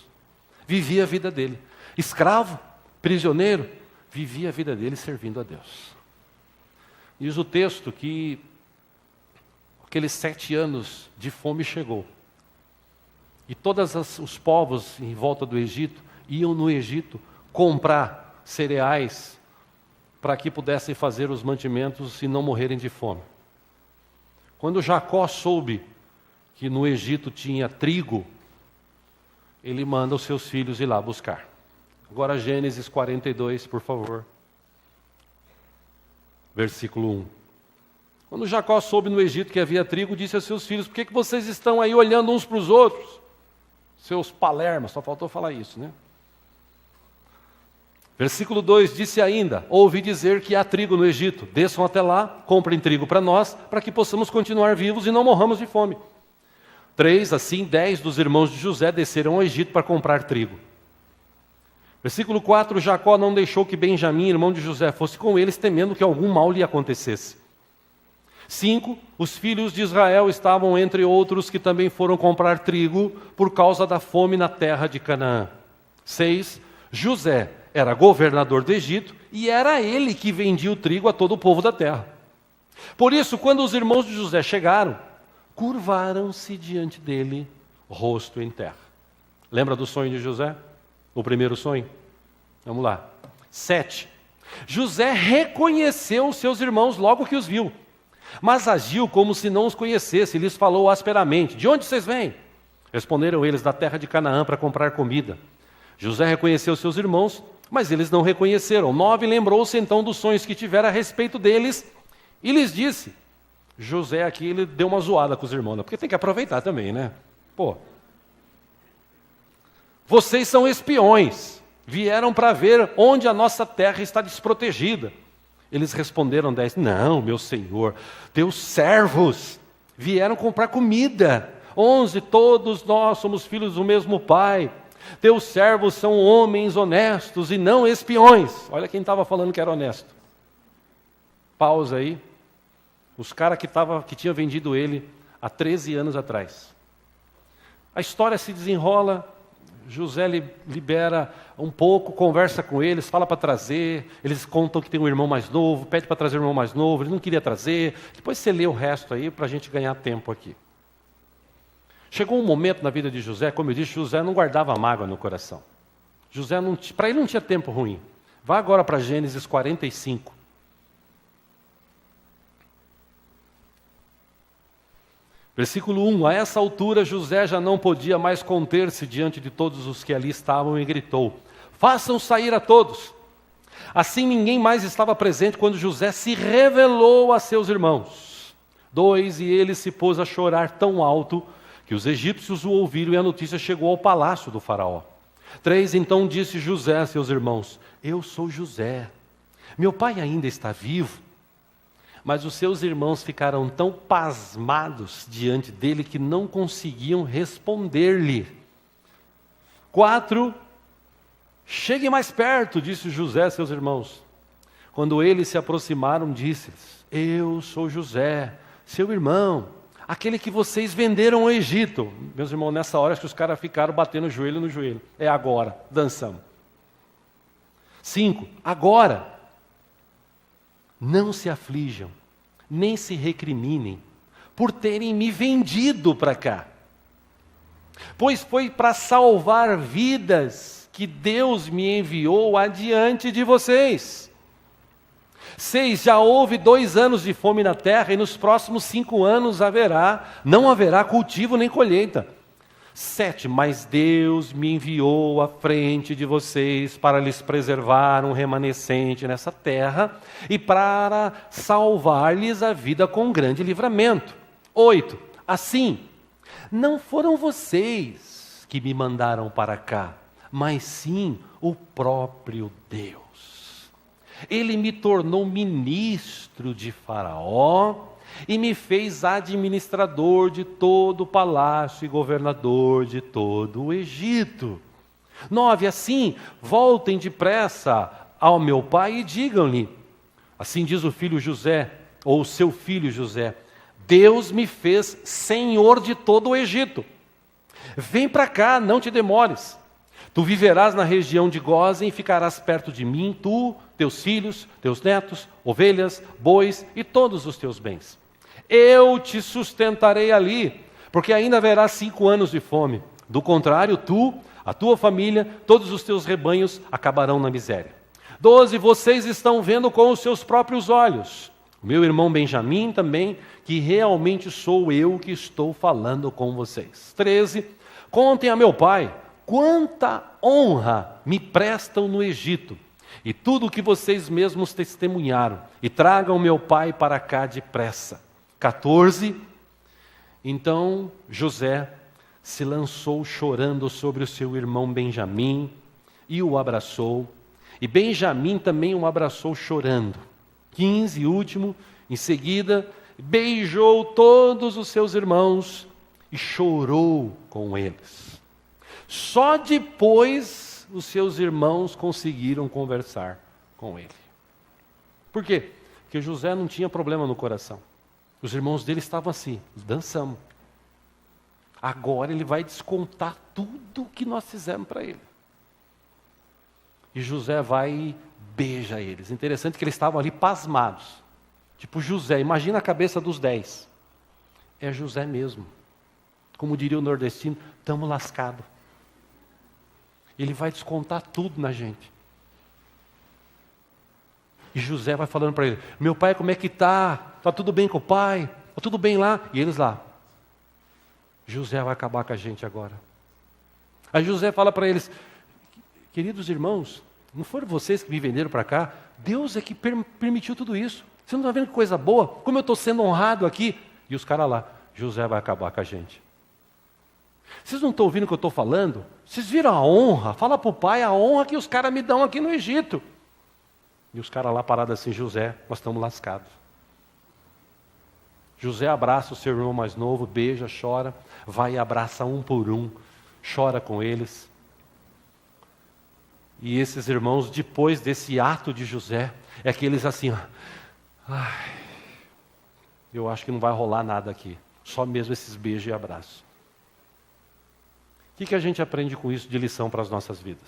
Vivia a vida dele. Escravo, prisioneiro, vivia a vida dele servindo a Deus. Diz o texto que aqueles 7 anos de fome chegou. E todos os povos em volta do Egito iam no Egito comprar cereais para que pudessem fazer os mantimentos e não morrerem de fome. Quando Jacó soube que no Egito tinha trigo, ele manda os seus filhos ir lá buscar. Agora Gênesis 42, por favor. Versículo 1. Quando Jacó soube no Egito que havia trigo, disse a seus filhos: por que vocês estão aí olhando uns para os outros? Seus palermas, só faltou falar isso, né? Versículo 2, disse ainda: ouvi dizer que há trigo no Egito, desçam até lá, comprem trigo para nós, para que possamos continuar vivos e não morramos de fome. 3, assim 10 dos irmãos de José desceram ao Egito para comprar trigo. Versículo 4, Jacó não deixou que Benjamim, irmão de José, fosse com eles, temendo que algum mal lhe acontecesse. 5, os filhos de Israel estavam entre outros que também foram comprar trigo por causa da fome na terra de Canaã. 6, José era governador do Egito e era ele que vendia o trigo a todo o povo da terra. Por isso, quando os irmãos de José chegaram, curvaram-se diante dele, rosto em terra. Lembra do sonho de José? O primeiro sonho? Vamos lá. 7, José reconheceu os seus irmãos logo que os viu, mas agiu como se não os conhecesse e lhes falou asperamente: de onde vocês vêm? Responderam eles: da terra de Canaã, para comprar comida. José reconheceu seus irmãos mas eles não reconheceram. 9, lembrou-se então dos sonhos que tivera a respeito deles e lhes disse. José aqui, ele deu uma zoada com os irmãos, porque tem que aproveitar também, né? Pô, vocês são espiões, vieram para ver onde a nossa terra está desprotegida. Eles responderam 10, não, meu senhor, teus servos vieram comprar comida. 11, todos nós somos filhos do mesmo pai. Teus servos são homens honestos e não espiões. Olha quem estava falando que era honesto. Pausa aí. Os caras que tinham vendido ele há 13 anos atrás. A história se desenrola, José libera um pouco, conversa com eles, fala para trazer, eles contam que tem um irmão mais novo, pede para trazer um irmão mais novo, ele não queria trazer. Depois você lê o resto aí para a gente ganhar tempo aqui. Chegou um momento na vida de José, como eu disse, José não guardava mágoa no coração. José, para ele não tinha tempo ruim. Vá agora para Gênesis 45. Versículo 1, a essa altura José já não podia mais conter-se diante de todos os que ali estavam e gritou, façam sair a todos. Assim ninguém mais estava presente quando José se revelou a seus irmãos. 2, e ele se pôs a chorar tão alto que os egípcios o ouviram e a notícia chegou ao palácio do faraó. 3, então disse José a seus irmãos, eu sou José, meu pai ainda está vivo. Mas os seus irmãos ficaram tão pasmados diante dele que não conseguiam responder-lhe. 4, chegue mais perto, disse José a seus irmãos. Quando eles se aproximaram, disse-lhes, eu sou José, seu irmão, aquele que vocês venderam ao Egito. Meus irmãos, nessa hora acho que os caras ficaram batendo joelho no joelho. É agora, dançamos. 5, agora. Não se aflijam, nem se recriminem, por terem me vendido para cá. Pois foi para salvar vidas que Deus me enviou adiante de vocês. 6, já houve 2 anos de fome na terra, e nos próximos 5 anos não haverá cultivo nem colheita. 7, mas Deus me enviou à frente de vocês para lhes preservar um remanescente nessa terra e para salvar-lhes a vida com grande livramento. 8, assim, não foram vocês que me mandaram para cá, mas sim o próprio Deus. Ele me tornou ministro de Faraó, e me fez administrador de todo o palácio e governador de todo o Egito. 9, assim, voltem depressa ao meu pai e digam-lhe, assim diz o filho José, ou o seu filho José, Deus me fez senhor de todo o Egito. Vem para cá, não te demores. Tu viverás na região de Gósen e ficarás perto de mim, tu, teus filhos, teus netos, ovelhas, bois e todos os teus bens. Eu te sustentarei ali, porque ainda haverá 5 anos de fome. Do contrário, tu, a tua família, todos os teus rebanhos acabarão na miséria. 12, vocês estão vendo com os seus próprios olhos. O meu irmão Benjamim também, que realmente sou eu que estou falando com vocês. 13, contem a meu pai quanta honra me prestam no Egito, e tudo o que vocês mesmos testemunharam, e tragam meu pai para cá depressa. 14, então José se lançou chorando sobre o seu irmão Benjamim e o abraçou, e Benjamim também o abraçou chorando. 15, último, em seguida, beijou todos os seus irmãos e chorou com eles. Só depois os seus irmãos conseguiram conversar com ele. Por quê? Porque José não tinha problema no coração. Os irmãos dele estavam assim, dançamos. Agora ele vai descontar tudo que nós fizemos para ele. E José vai e beija eles. Interessante que eles estavam ali pasmados. Tipo José, imagina a cabeça dos 10. É José mesmo. Como diria o nordestino, estamos lascados. Ele vai descontar tudo na gente. E José vai falando para ele, meu pai como é que está? Está tudo bem com o pai? Está tudo bem lá? E eles lá. José vai acabar com a gente agora. Aí José fala para eles, queridos irmãos, Não foram vocês que me venderam para cá. Deus é que permitiu tudo isso. Você não está vendo que coisa boa? Como eu estou sendo honrado aqui. E os caras lá, José vai acabar com a gente. Vocês não estão ouvindo o que eu estou falando? Vocês viram a honra? Fala para o pai a honra que os caras me dão aqui no Egito. E os caras lá parados assim, José, nós estamos lascados. José abraça o seu irmão mais novo, beija, chora, vai e abraça um por um, chora com eles. E esses irmãos, depois desse ato de José, é que eles assim, eu acho que não vai rolar nada aqui, só mesmo esses beijos e abraços. O que a gente aprende com isso de lição para as nossas vidas?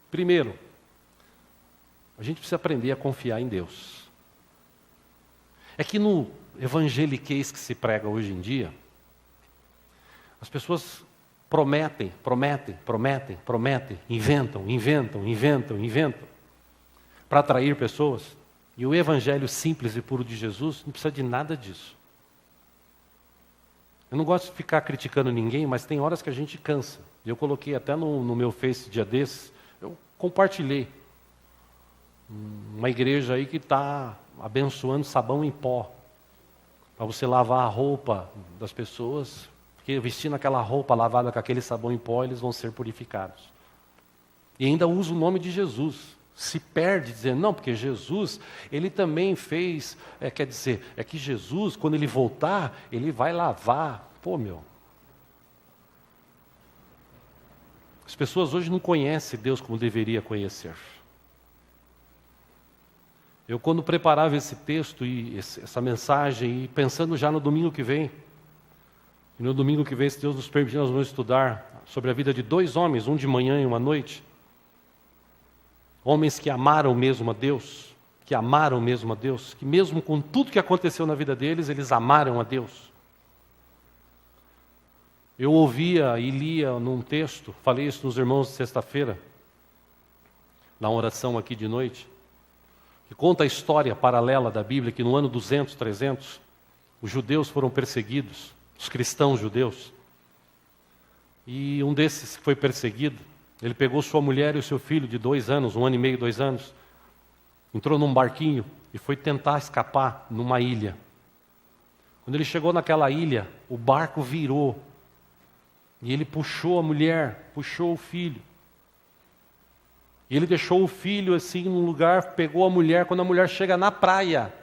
Primeiro, a gente precisa aprender a confiar em Deus. É que no evangeliquez que se prega hoje em dia, as pessoas prometem, inventam, para atrair pessoas. E o evangelho simples e puro de Jesus não precisa de nada disso. Eu não gosto de ficar criticando ninguém, mas tem horas que a gente cansa. Eu coloquei até no meu Face dia desses, eu compartilhei uma igreja aí que está abençoando sabão em pó, para você lavar a roupa das pessoas, porque vestindo aquela roupa lavada com aquele sabão em pó, eles vão ser purificados. E ainda usa o nome de Jesus. Se perde dizendo, não, porque Jesus, ele também fez, quer dizer, é que Jesus, quando ele voltar, ele vai lavar. Pô, meu. As pessoas hoje não conhecem Deus como deveria conhecer. Eu, quando preparava esse texto e essa mensagem, e pensando já no domingo que vem, e no domingo que vem, se Deus nos permitir, nós vamos estudar sobre a vida de 2 homens, um de manhã e uma à noite. Homens que amaram mesmo a Deus, que mesmo com tudo que aconteceu na vida deles, eles amaram a Deus. Eu ouvia e lia num texto, falei isso nos irmãos de sexta-feira, na oração aqui de noite, que conta a história paralela da Bíblia, que no ano 200, 300, os judeus foram perseguidos, os cristãos judeus. E um desses que foi perseguido, ele pegou sua mulher e o seu filho de 2 anos, 1 ano e meio, 2 anos, entrou num barquinho e foi tentar escapar numa ilha. Quando ele chegou naquela ilha, o barco virou. E ele puxou a mulher, puxou o filho. E ele deixou o filho assim num lugar, pegou a mulher. Quando a mulher chega na praia,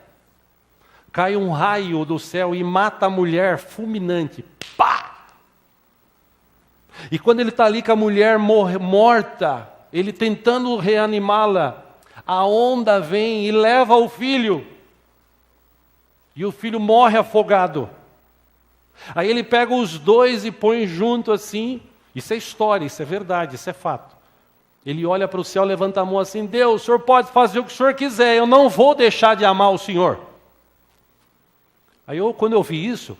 cai um raio do céu e mata a mulher, fulminante. Pá! E quando ele está ali com a mulher morta, ele tentando reanimá-la, a onda vem e leva o filho. E o filho morre afogado. Aí ele pega os dois e põe junto assim. Isso é história, isso é verdade, isso é fato. Ele olha para o céu, levanta a mão assim, Deus, o Senhor pode fazer o que o Senhor quiser, eu não vou deixar de amar o Senhor. Aí quando eu vi isso,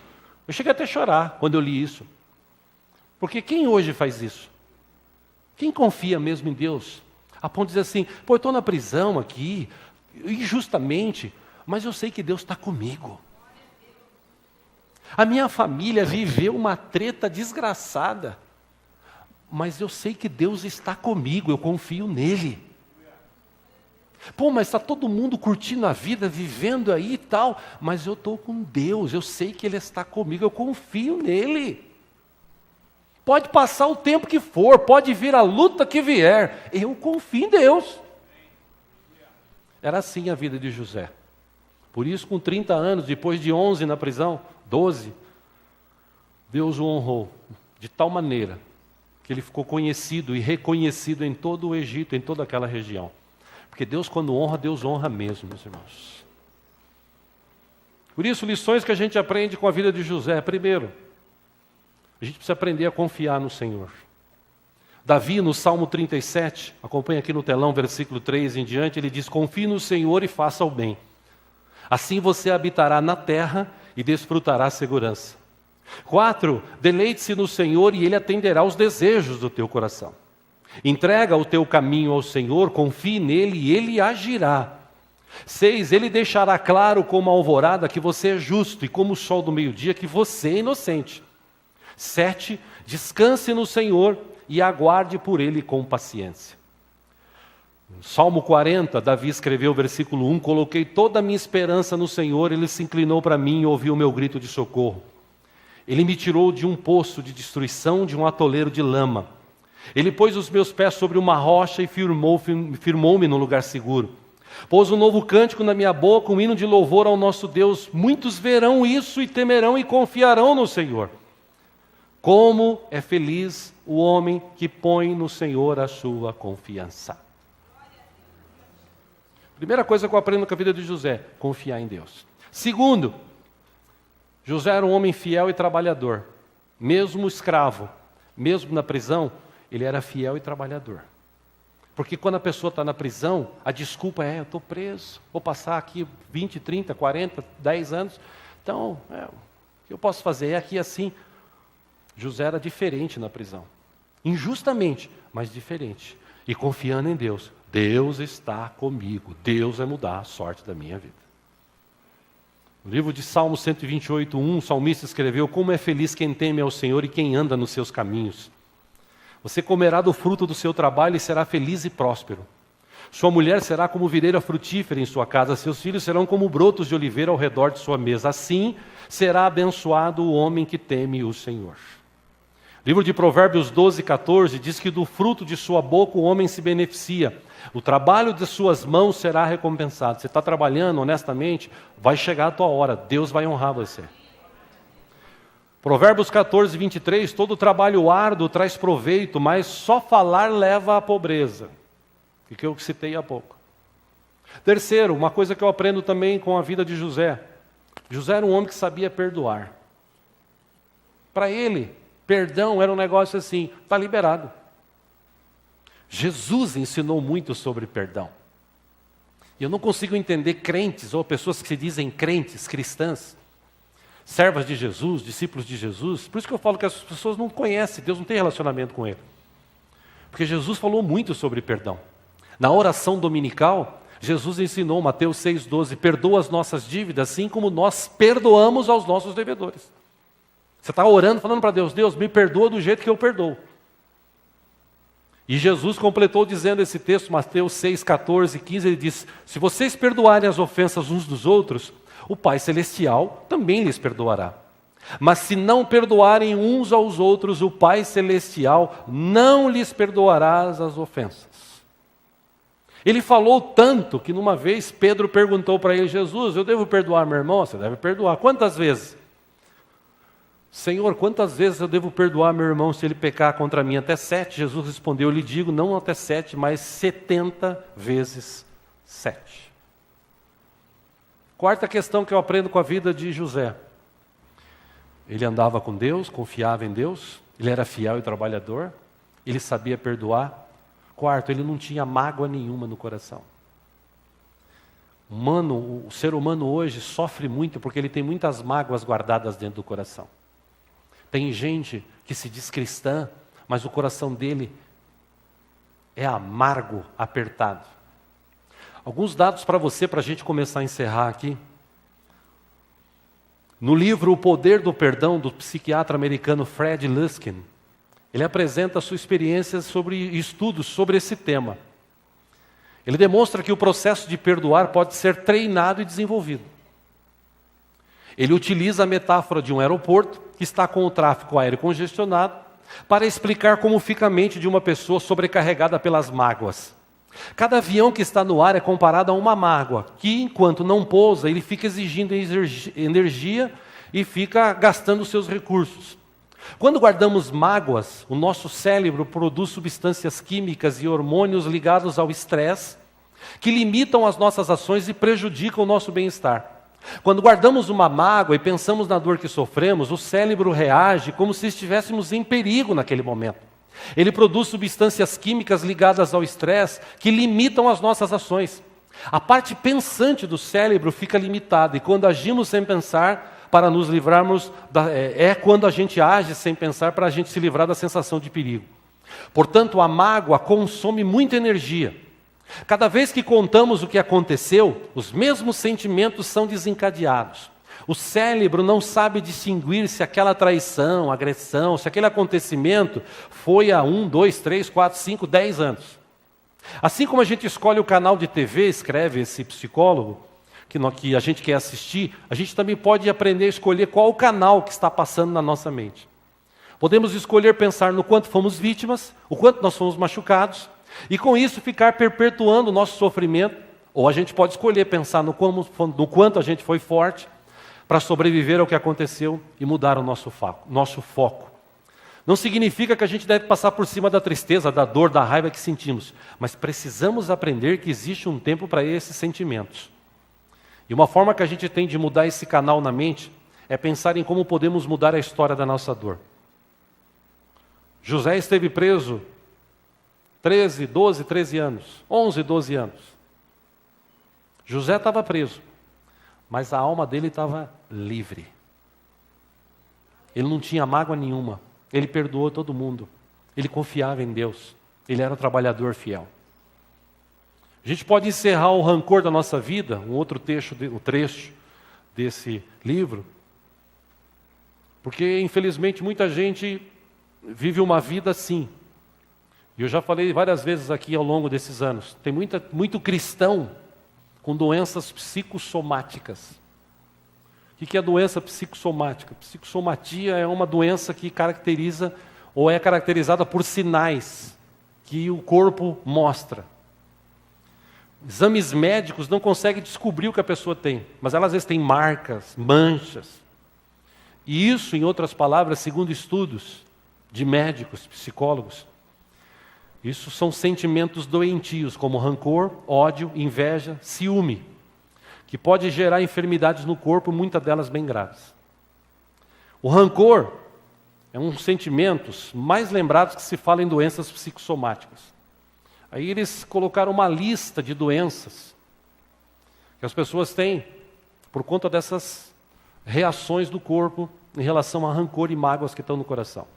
eu cheguei até a chorar quando eu li isso. Porque quem hoje faz isso? Quem confia mesmo em Deus? A ponto de dizer assim, pô, eu estou na prisão aqui, injustamente, mas eu sei que Deus está comigo. A minha família viveu uma treta desgraçada, mas eu sei que Deus está comigo, eu confio nele. Pô, mas está todo mundo curtindo a vida, vivendo aí e tal, mas eu estou com Deus, eu sei que Ele está comigo, eu confio nele. Pode passar o tempo que for, pode vir a luta que vier, eu confio em Deus. Era assim a vida de José. Por isso, com 30 anos, depois de 11 na prisão, 12, Deus o honrou de tal maneira que ele ficou conhecido e reconhecido em todo o Egito, em toda aquela região. Porque Deus, quando honra, Deus honra mesmo, meus irmãos. Por isso, lições que a gente aprende com a vida de José. Primeiro, a gente precisa aprender a confiar no Senhor. Davi, no Salmo 37, acompanha aqui no telão, versículo 3 em diante, ele diz, confie no Senhor e faça o bem. Assim você habitará na terra e desfrutará a segurança. 4, deleite-se no Senhor e Ele atenderá os desejos do teu coração. Entrega o teu caminho ao Senhor, confie nele e Ele agirá. 6, Ele deixará claro como a alvorada que você é justo e como o sol do meio-dia que você é inocente. 7, descanse no Senhor e aguarde por ele com paciência. Salmo 40, Davi escreveu, versículo 1, coloquei toda a minha esperança no Senhor, ele se inclinou para mim e ouviu o meu grito de socorro. Ele me tirou de um poço de destruição, de um atoleiro de lama. Ele pôs os meus pés sobre uma rocha e firmou-me no lugar seguro. Pôs um novo cântico na minha boca, um hino de louvor ao nosso Deus. Muitos verão isso e temerão e confiarão no Senhor. Como é feliz o homem que põe no Senhor a sua confiança. Primeira coisa que eu aprendo com a vida de José, confiar em Deus. Segundo, José era um homem fiel e trabalhador. Mesmo escravo, mesmo na prisão, ele era fiel e trabalhador. Porque quando a pessoa está na prisão, a desculpa é, eu estou preso, vou passar aqui 20, 30, 40, 10 anos. Então, o que eu posso fazer? É aqui assim. José era diferente na prisão. Injustamente, mas diferente. E confiando em Deus. Deus está comigo. Deus vai mudar a sorte da minha vida. No livro de Salmo 128:1, o salmista escreveu: como é feliz quem teme ao Senhor e quem anda nos seus caminhos. Você comerá do fruto do seu trabalho e será feliz e próspero. Sua mulher será como videira frutífera em sua casa, seus filhos serão como brotos de oliveira ao redor de sua mesa. Assim será abençoado o homem que teme o Senhor. O livro de Provérbios 12:14 diz que do fruto de sua boca o homem se beneficia. O trabalho de suas mãos será recompensado. Você está trabalhando honestamente, vai chegar a tua hora, Deus vai honrar você. Provérbios 14:23, todo trabalho árduo traz proveito, mas só falar leva à pobreza. Que eu citei há pouco. Terceiro, uma coisa que eu aprendo também com a vida de José. José era um homem que sabia perdoar. Para ele, perdão era um negócio assim, está liberado. Jesus ensinou muito sobre perdão. E eu não consigo entender crentes ou pessoas que se dizem crentes, cristãs, servas de Jesus, discípulos de Jesus. Por isso que eu falo que as pessoas não conhecem, Deus não tem relacionamento com ele. Porque Jesus falou muito sobre perdão. Na oração dominical, Jesus ensinou, Mateus 6,12, perdoa as nossas dívidas, assim como nós perdoamos aos nossos devedores. Você está orando, falando para Deus, Deus, me perdoa do jeito que eu perdoo. E Jesus completou dizendo esse texto, Mateus 6:14-15, ele diz, se vocês perdoarem as ofensas uns dos outros, o Pai Celestial também lhes perdoará. Mas se não perdoarem uns aos outros, o Pai Celestial não lhes perdoará as ofensas. Ele falou tanto que numa vez Pedro perguntou para ele, Jesus, eu devo perdoar meu irmão? Você deve perdoar. Quantas vezes? Senhor, quantas vezes eu devo perdoar meu irmão se ele pecar contra mim? Até 7. Jesus respondeu, eu lhe digo, não até 7, mas 70 vezes 7. Quarta questão que eu aprendo com a vida de José. Ele andava com Deus, confiava em Deus, ele era fiel e trabalhador, ele sabia perdoar. Quarto, ele não tinha mágoa nenhuma no coração. O ser humano hoje sofre muito porque ele tem muitas mágoas guardadas dentro do coração. Tem gente que se diz cristã, mas o coração dele é amargo, apertado. Alguns dados para você, para a gente começar a encerrar aqui. No livro O Poder do Perdão, do psiquiatra americano Fred Luskin, ele apresenta a sua experiência sobre estudos sobre esse tema. Ele demonstra que o processo de perdoar pode ser treinado e desenvolvido. Ele utiliza a metáfora de um aeroporto que está com o tráfego aéreo congestionado para explicar como fica a mente de uma pessoa sobrecarregada pelas mágoas. Cada avião que está no ar é comparado a uma mágoa, que enquanto não pousa, ele fica exigindo energia e fica gastando seus recursos. Quando guardamos mágoas, o nosso cérebro produz substâncias químicas e hormônios ligados ao estresse, que limitam as nossas ações e prejudicam o nosso bem-estar. Quando guardamos uma mágoa e pensamos na dor que sofremos, o cérebro reage como se estivéssemos em perigo naquele momento. Ele produz substâncias químicas ligadas ao estresse que limitam as nossas ações. A parte pensante do cérebro fica limitada e quando agimos sem pensar, para nos livrarmos, quando a gente age sem pensar para a gente se livrar da sensação de perigo. Portanto, a mágoa consome muita energia. Cada vez que contamos o que aconteceu, os mesmos sentimentos são desencadeados. O cérebro não sabe distinguir se aquela traição, agressão, se aquele acontecimento foi há 1, 2, 3, 4, 5, 10 anos. Assim como a gente escolhe o canal de TV, escreve esse psicólogo, que a gente quer assistir, a gente também pode aprender a escolher qual o canal que está passando na nossa mente. Podemos escolher pensar no quanto fomos vítimas, o quanto nós fomos machucados, e com isso ficar perpetuando o nosso sofrimento, ou a gente pode escolher pensar no quanto a gente foi forte, para sobreviver ao que aconteceu e mudar o nosso foco. Não significa que a gente deve passar por cima da tristeza, da dor, da raiva que sentimos, mas precisamos aprender que existe um tempo para esses sentimentos. E uma forma que a gente tem de mudar esse canal na mente é pensar em como podemos mudar a história da nossa dor. José esteve preso 13, 12, 13 anos, 11, 12 anos. José estava preso, mas a alma dele estava livre. Ele não tinha mágoa nenhuma. Ele perdoou todo mundo. Ele confiava em Deus. Ele era um trabalhador fiel. A gente pode encerrar o rancor da nossa vida, um trecho desse livro, porque infelizmente muita gente vive uma vida assim. E eu já falei várias vezes aqui ao longo desses anos, tem muito cristão com doenças psicossomáticas. O que é doença psicossomática? Psicossomatia é uma doença que caracteriza ou é caracterizada por sinais que o corpo mostra. Exames médicos não conseguem descobrir o que a pessoa tem, mas ela às vezes tem marcas, manchas. E isso, em outras palavras, segundo estudos de médicos, psicólogos, isso são sentimentos doentios, como rancor, ódio, inveja, ciúme, que pode gerar enfermidades no corpo, muitas delas bem graves. O rancor é um dos sentimentos mais lembrados que se fala em doenças psicossomáticas. Aí eles colocaram uma lista de doenças que as pessoas têm por conta dessas reações do corpo em relação a rancor e mágoas que estão no coração.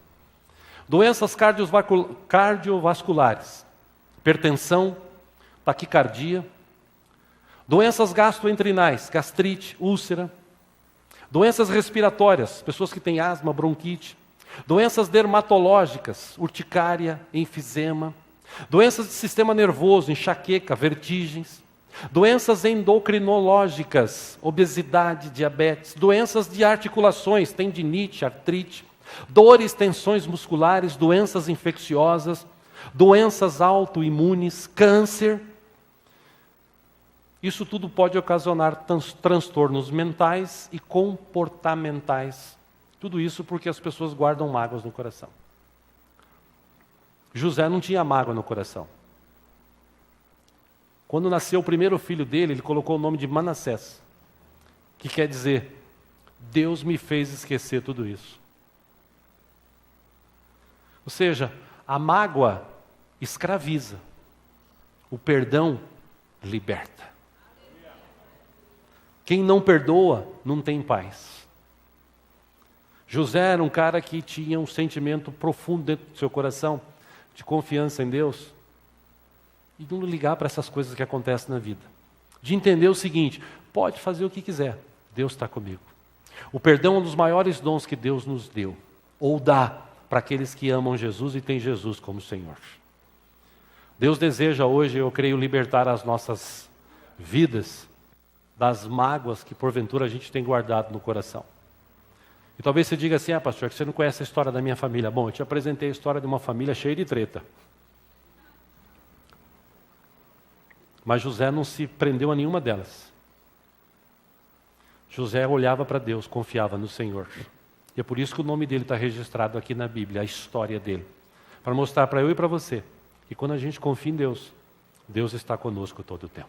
Doenças cardiovasculares, hipertensão, taquicardia, doenças gastrointestinais, gastrite, úlcera, doenças respiratórias, pessoas que têm asma, bronquite, doenças dermatológicas, urticária, enfisema, doenças do sistema nervoso, enxaqueca, vertigens, doenças endocrinológicas, obesidade, diabetes, doenças de articulações, tendinite, artrite, dores, tensões musculares, doenças infecciosas, doenças autoimunes, câncer. Isso tudo pode ocasionar transtornos mentais e comportamentais. Tudo isso porque as pessoas guardam mágoas no coração. José não tinha mágoa no coração. Quando nasceu o primeiro filho dele, ele colocou o nome de Manassés, que quer dizer, Deus me fez esquecer tudo isso. Ou seja, a mágoa escraviza, o perdão liberta. Quem não perdoa, não tem paz. José era um cara que tinha um sentimento profundo dentro do seu coração, de confiança em Deus, e não ligar para essas coisas que acontecem na vida. De entender o seguinte, pode fazer o que quiser, Deus está comigo. O perdão é um dos maiores dons que Deus nos deu, ou dá para aqueles que amam Jesus e têm Jesus como Senhor. Deus deseja hoje, eu creio, libertar as nossas vidas das mágoas que porventura a gente tem guardado no coração. E talvez você diga assim, pastor, que você não conhece a história da minha família. Bom, eu te apresentei a história de uma família cheia de treta. Mas José não se prendeu a nenhuma delas. José olhava para Deus, confiava no Senhor. E é por isso que o nome dele está registrado aqui na Bíblia, a história dele. Para mostrar para eu e para você, que quando a gente confia em Deus, Deus está conosco todo o tempo.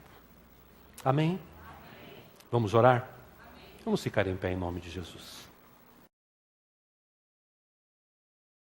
Amém? Vamos orar? Vamos ficar em pé em nome de Jesus.